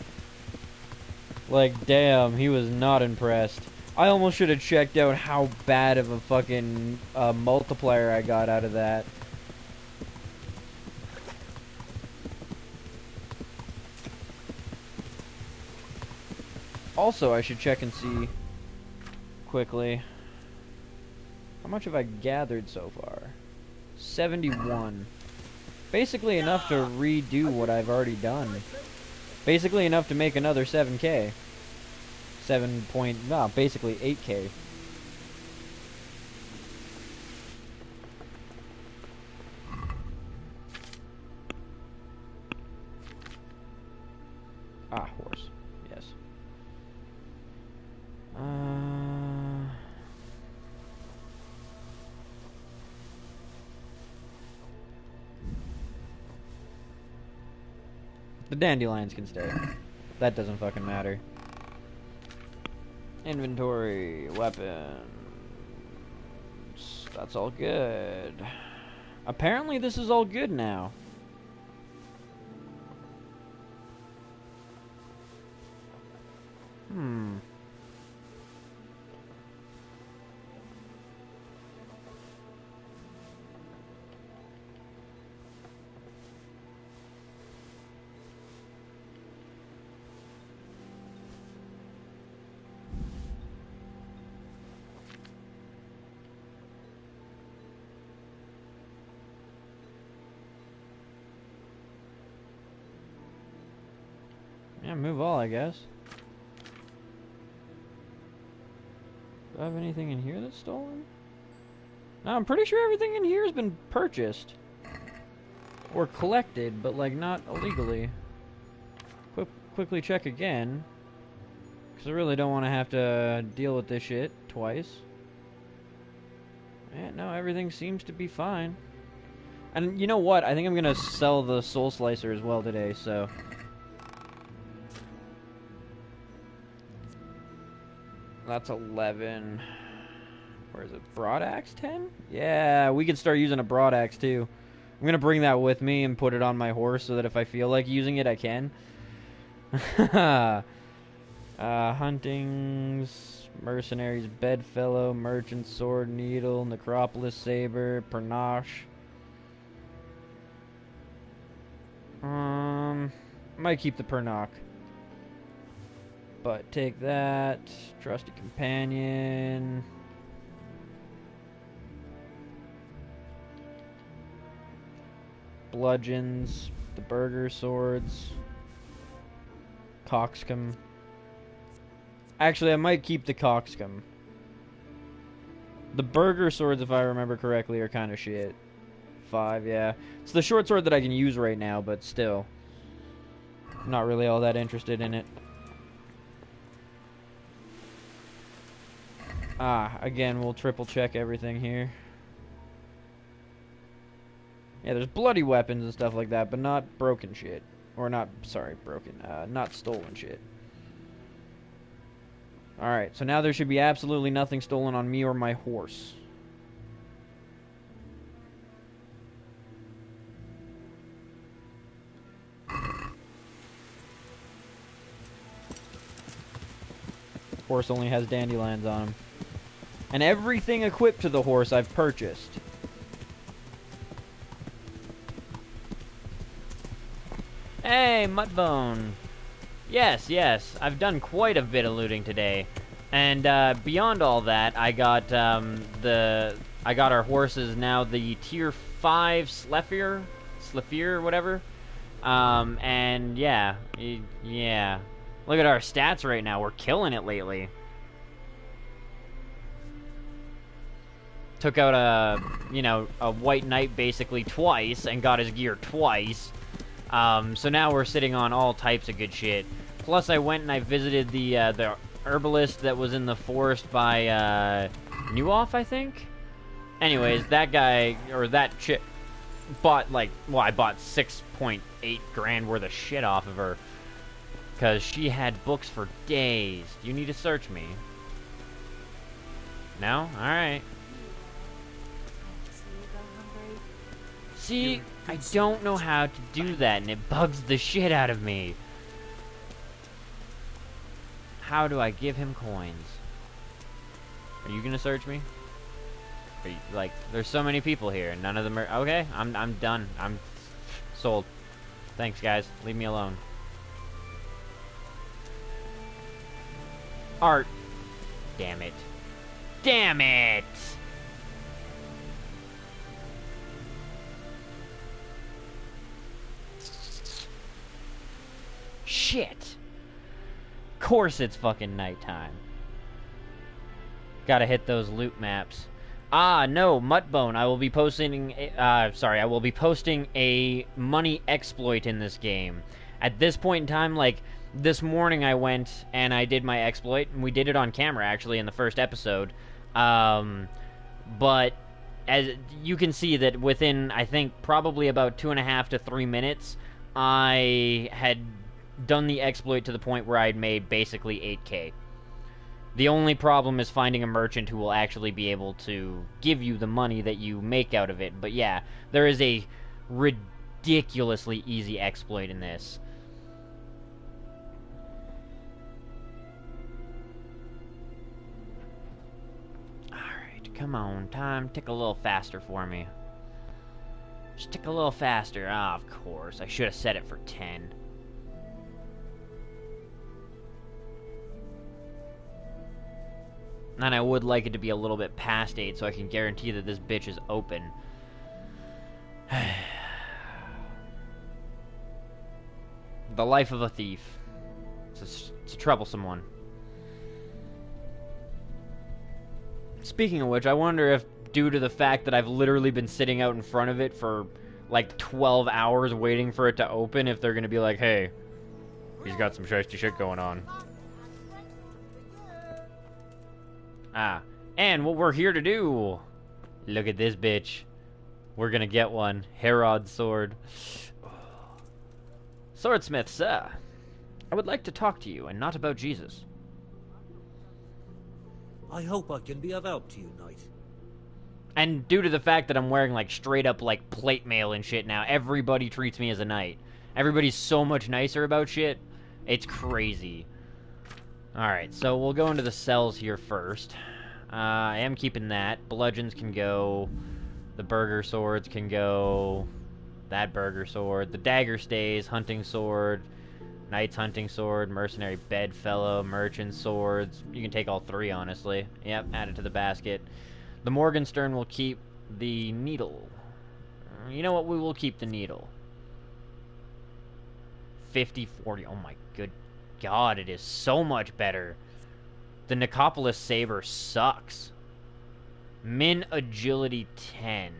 Like, damn, he was not impressed. I almost should have checked out how bad of a fucking multiplier I got out of that. Also, I should check and see quickly. How much have I gathered so far? 71. Basically enough to redo what I've already done. Basically enough to make another 7k. Basically 8k. Ah, horse. Yes. The dandelions can stay. That doesn't fucking matter. Inventory, weapons. That's all good. Apparently this is all good now. Yeah, move all, I guess. Do I have anything in here that's stolen? No, I'm pretty sure everything in here has been purchased. Or collected, but, like, not illegally. Quickly check again. Because I really don't want to have to deal with this shit twice. Yeah, no, everything seems to be fine. And you know what? I think I'm going to sell the Soul Slicer as well today, so... That's 11. Where is it? Broad Axe 10? Yeah, we could start using a Broad Axe too. I'm going to bring that with me and put it on my horse so that if I feel like using it, I can. Huntings, Mercenaries, Bedfellow, Merchant, Sword, Needle, Necropolis, Saber, Pernache. Might keep the Pernache. But take that. Trusty Companion. Bludgeons. The Burger Swords. Coxcomb. Actually, I might keep the Coxcomb. The Burger Swords, if I remember correctly, are kind of shit. 5, yeah. It's the short sword that I can use right now, but still. I'm not really all that interested in it. Again, we'll triple check everything here. Yeah, there's bloody weapons and stuff like that, but not broken shit. Or not, sorry, broken. Not stolen shit. Alright, so now there should be absolutely nothing stolen on me or my horse. Horse only has dandelions on him. And everything equipped to the horse I've purchased. Hey, Mudbone. Yes, yes, I've done quite a bit of looting today. And beyond all that, I got our horses now the tier 5 Slefir, whatever. And yeah, yeah. Look at our stats right now. We're killing it lately. Took out a White Knight basically twice and got his gear twice. So now we're sitting on all types of good shit. Plus, I went and I visited the herbalist that was in the forest by Newoff, I think. Anyways, that guy or that chick bought I bought 6.8 grand worth of shit off of her because she had books for days. Do you need to search me? No? All right. See, I don't know how to do that, and it bugs the shit out of me. How do I give him coins? Are you gonna search me? Are you, like, there's so many people here, and none of them are... Okay, I'm done. I'm sold. Thanks, guys. Leave me alone. Art. Damn it. Damn it! Shit. Course it's fucking nighttime. Gotta hit those loot maps. No, Muttbone. I will be posting I will be posting a money exploit in this game. At this point in time, like, this morning I went and I did my exploit, and we did it on camera, actually, in the first episode. But as you can see that within, I think, probably about 2.5 to 3 minutes, I had done the exploit to the point where I'd made basically 8K. The only problem is finding a merchant who will actually be able to give you the money that you make out of it. But yeah, there is a ridiculously easy exploit in this. Alright, come on, time. Tick a little faster for me. Just tick a little faster. Ah, of course. I should have set it for 10. And I would like it to be a little bit past 8 so I can guarantee that this bitch is open. The life of a thief. It's a troublesome one. Speaking of which, I wonder if, due to the fact that I've literally been sitting out in front of it for like 12 hours waiting for it to open, if they're gonna be like, hey, he's got some shiesty shit going on. Ah, and what we're here to do, look at this bitch. We're gonna get one. Herod sword. Swordsmith, sir. I would like to talk to you, and not about Jesus. I hope I can be of help to you, knight. And due to the fact that I'm wearing, like, straight up, like, plate mail and shit now, everybody treats me as a knight. Everybody's so much nicer about shit. It's crazy. Alright, so we'll go into the cells here first. I am keeping that. Bludgeons can go. The burger swords can go. That burger sword. The dagger stays. Hunting sword. Knight's hunting sword. Mercenary bedfellow. Merchant swords. You can take all three, honestly. Yep, add it to the basket. The Morgenstern will keep the needle. You know what? We will keep the needle. 50-40. Oh my good god, it is so much better. The Nicopolis Saber sucks. Min agility 10.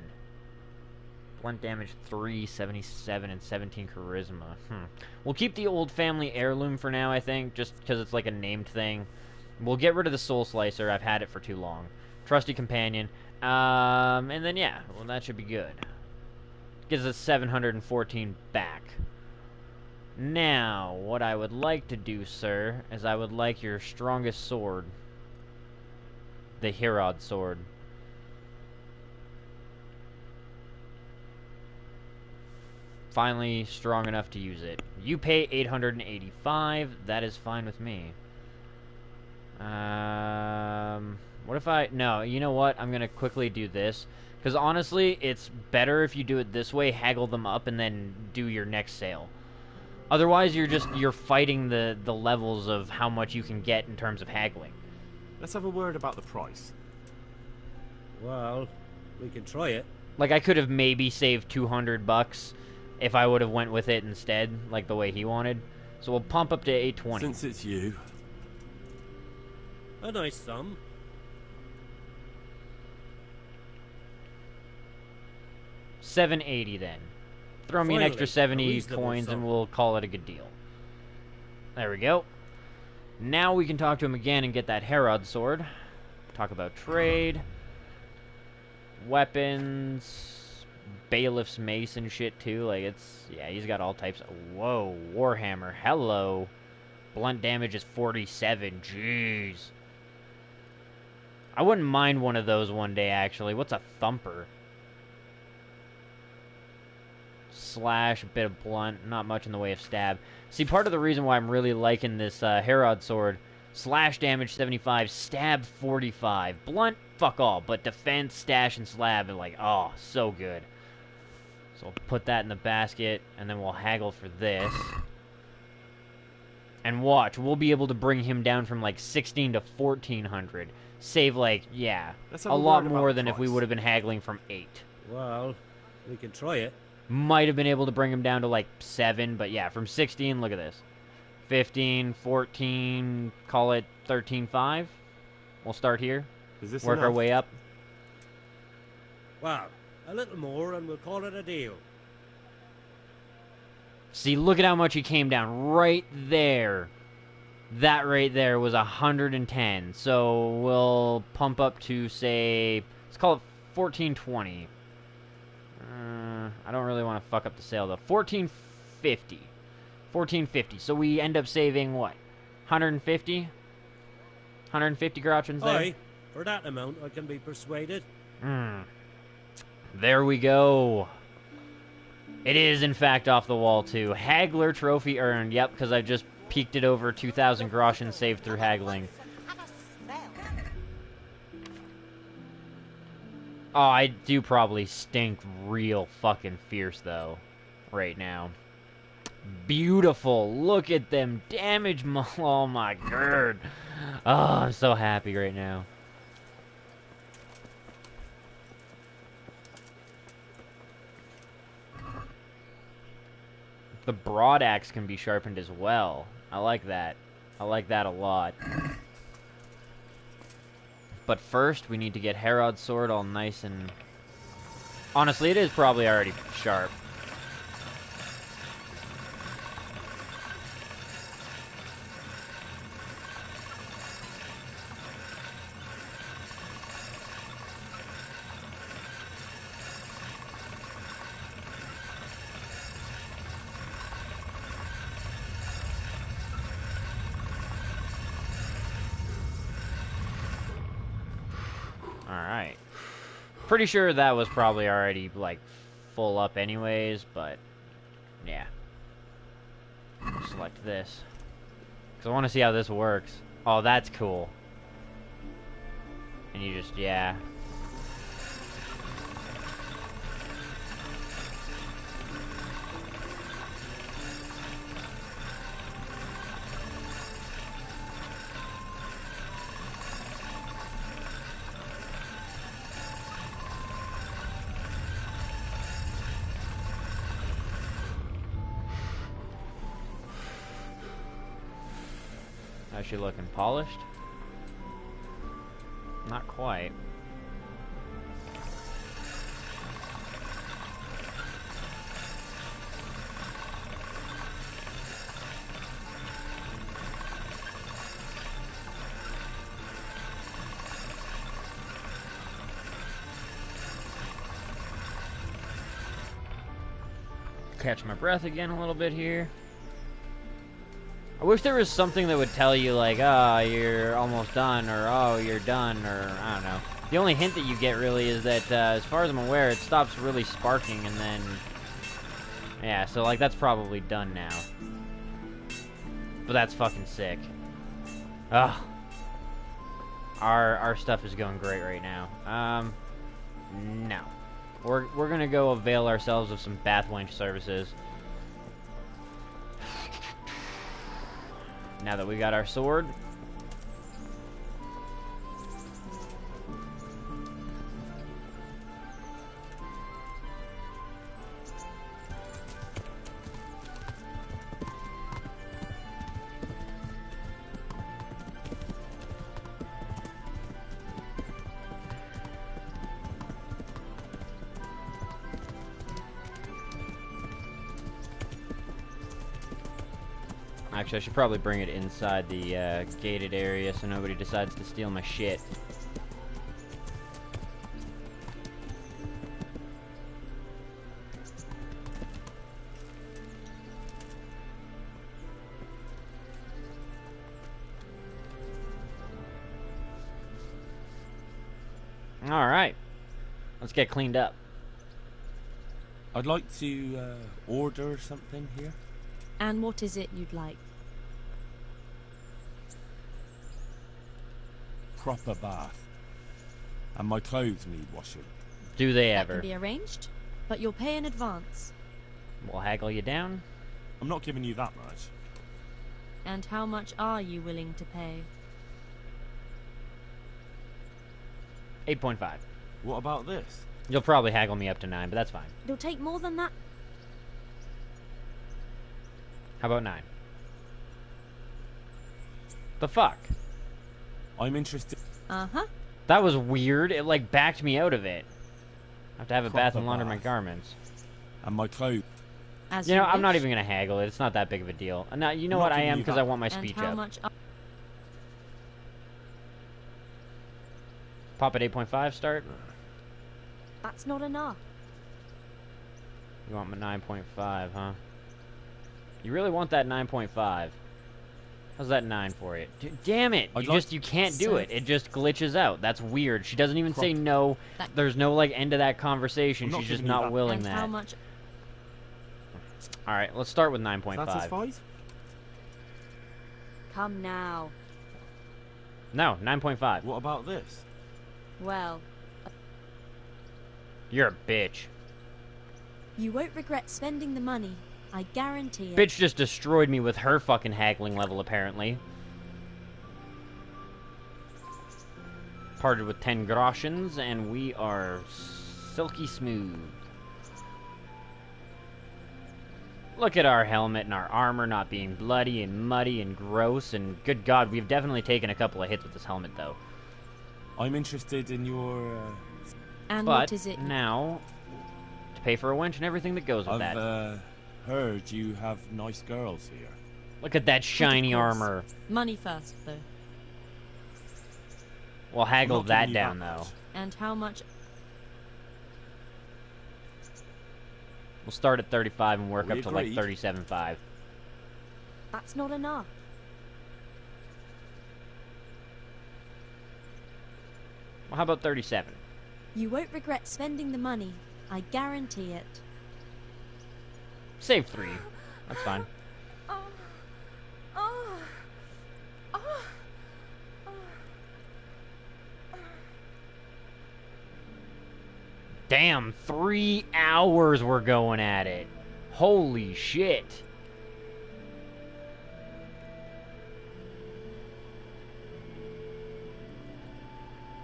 Blunt damage 3, 77, and 17 charisma. We'll keep the old family heirloom for now, I think, just because it's like a named thing. We'll get rid of the Soul Slicer. I've had it for too long. Trusty Companion. And then, yeah, well, that should be good. Gives us 714 back. Now, what I would like to do, sir, is I would like your strongest sword. The Herod sword. Finally strong enough to use it. You pay 885. That is fine with me. What if I... No, you know what? I'm going to quickly do this. Because honestly, it's better if you do it this way, haggle them up, and then do your next sale. Otherwise, you're fighting the levels of how much you can get in terms of haggling. Let's have a word about the price. Well, we can try it. Like, I could have maybe saved $200 if I would have went with it instead, like the way he wanted. So we'll pump up to 820. Since it's you. A nice sum. $780 then. Throw me an extra 70 coins and we'll call it a good deal. There we go. Now we can talk to him again and get that Herod sword. Talk about trade. Weapons. Bailiff's mace and shit too. Like, it's... Yeah, he's got all types. Whoa. Warhammer. Hello. Blunt damage is 47. Jeez. I wouldn't mind one of those one day, actually. What's a thumper? Slash, a bit of blunt, not much in the way of stab. See, part of the reason why I'm really liking this Herod sword, slash damage 75, stab 45, blunt, fuck all, but defense, stash, and slab are like, oh, so good. So we'll put that in the basket, and then we'll haggle for this. And watch, we'll be able to bring him down from like 16 to 1400. Save like, yeah, a lot more than if we would have been haggling from 8. Well, we can try it. Might have been able to bring him down to like 7, but yeah, from 16, look at this. 15, 14, call it 13.5. We'll start here. Is this work our way up. Well, a little more and we'll call it a deal. See, look at how much he came down right there. That right there was 110. So we'll pump up to, say, let's call it 1420. I don't really want to fuck up the sale, though. 1450. 1450. So we end up saving, what? 150? 150 grochens there? Aye, for that amount, I can be persuaded. There we go. It is, in fact, off the wall, too. Haggler trophy earned. Yep, because I just peaked it over 2,000 groschen saved through haggling. Oh, I do probably stink real fucking fierce, though, right now. Beautiful. Look at them damage. Oh, my god. Oh, I'm so happy right now. The broad axe can be sharpened as well. I like that. I like that a lot. But first, we need to get Herod's sword all nice and... Honestly, it is probably already sharp. Alright. Pretty sure that was probably already, like, full up anyways, but... Yeah. We'll select this. Because I want to see how this works. Oh, that's cool. And you just, yeah. How's she looking? Polished? Not quite. Catch my breath again a little bit here. I wish there was something that would tell you, like, oh, you're almost done, or oh, you're done, or I don't know. The only hint that you get, really, is that, as far as I'm aware, it stops really sparking, and then... Yeah, so, like, that's probably done now. But that's fucking sick. Ugh. Our stuff is going great right now. No. We're gonna go avail ourselves of some bath wench services. Now that we got our sword. Actually, I should probably bring it inside the gated area so nobody decides to steal my shit. Alright. Let's get cleaned up. I'd like to order something here. And what is it you'd like? Proper bath. And my clothes need washing. Do they That ever? can be arranged, but you'll pay in advance. We'll haggle you down. I'm not giving you that much. And how much are you willing to pay? 8.5. What about this? You'll probably haggle me up to 9, but that's fine. It'll take more than that. How about 9? The fuck? I'm interested. Uh-huh. That was weird. It, like, backed me out of it. I have to have a bath and launder my bath. garments. And my clothes. As You know, you I'm not wish. even going to haggle it. It's not that big of a deal. Now, you know I'm what? not I giving am you because that. I want my And speech how up. much Pop at 8.5 start. That's not enough. You want my 9.5, huh? You really want that 9.5. How's that 9 for you? Damn it! You can't do it. It just glitches out. That's weird. She doesn't even say no. There's no, like, end to that conversation. She's just not willing And that. how much? Alright, let's start with 9.5. Satisfied? Come now. No, 9.5. What about this? Well, You're a bitch. you won't regret spending the money. I guarantee it. Bitch just destroyed me with her fucking haggling level, apparently. Parted with 10 groshens, and we are silky smooth. Look at our helmet and our armor not being bloody and muddy and gross, and good God, we've definitely taken a couple of hits with this helmet, though. I'm interested in your... And but what is it? now, to pay for a wench and everything that goes with that. I've heard you have nice girls here. Look at that shiny armor. Money first, though. We'll haggle that down, though. And how much? We'll start at 35 and work We up to like agreed. 37.5. That's not enough. Well, how about 37? You won't regret spending the money. I guarantee it. Save 3. That's fine. Damn, 3 hours we're going at it. Holy shit.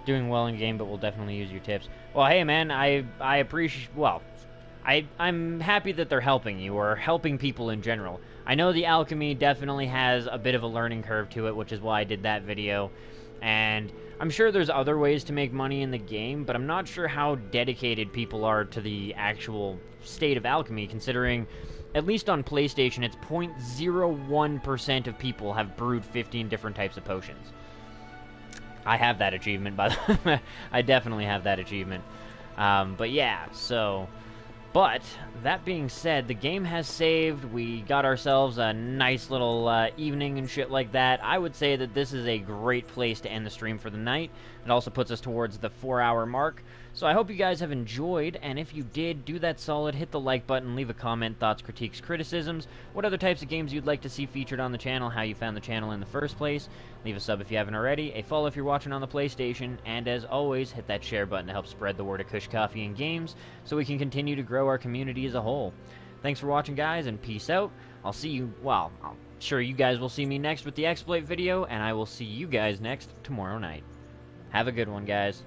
Doing well in game, but we'll definitely use your tips. Well, hey man, I appreciate, well, I'm happy that they're helping you, or helping people in general. I know the alchemy definitely has a bit of a learning curve to it, which is why I did that video. And I'm sure there's other ways to make money in the game, but I'm not sure how dedicated people are to the actual state of alchemy, considering, at least on PlayStation, it's 0.01% of people have brewed 15 different types of potions. I have that achievement, by the way. I definitely have that achievement. But yeah, so... But, that being said, the game has saved. We got ourselves a nice little evening and shit like that. I would say that this is a great place to end the stream for the night. It also puts us towards the 4-hour mark. So I hope you guys have enjoyed, and if you did, do that solid, hit the like button, leave a comment, thoughts, critiques, criticisms, what other types of games you'd like to see featured on the channel, how you found the channel in the first place. Leave a sub if you haven't already, a follow if you're watching on the PlayStation, and as always, hit that share button to help spread the word of Kush Coffee and Games, so we can continue to grow our community as a whole. Thanks for watching, guys, and peace out. I'll see you, well, I'm sure you guys will see me next with the exploit video, and I will see you guys next tomorrow night. Have a good one, guys.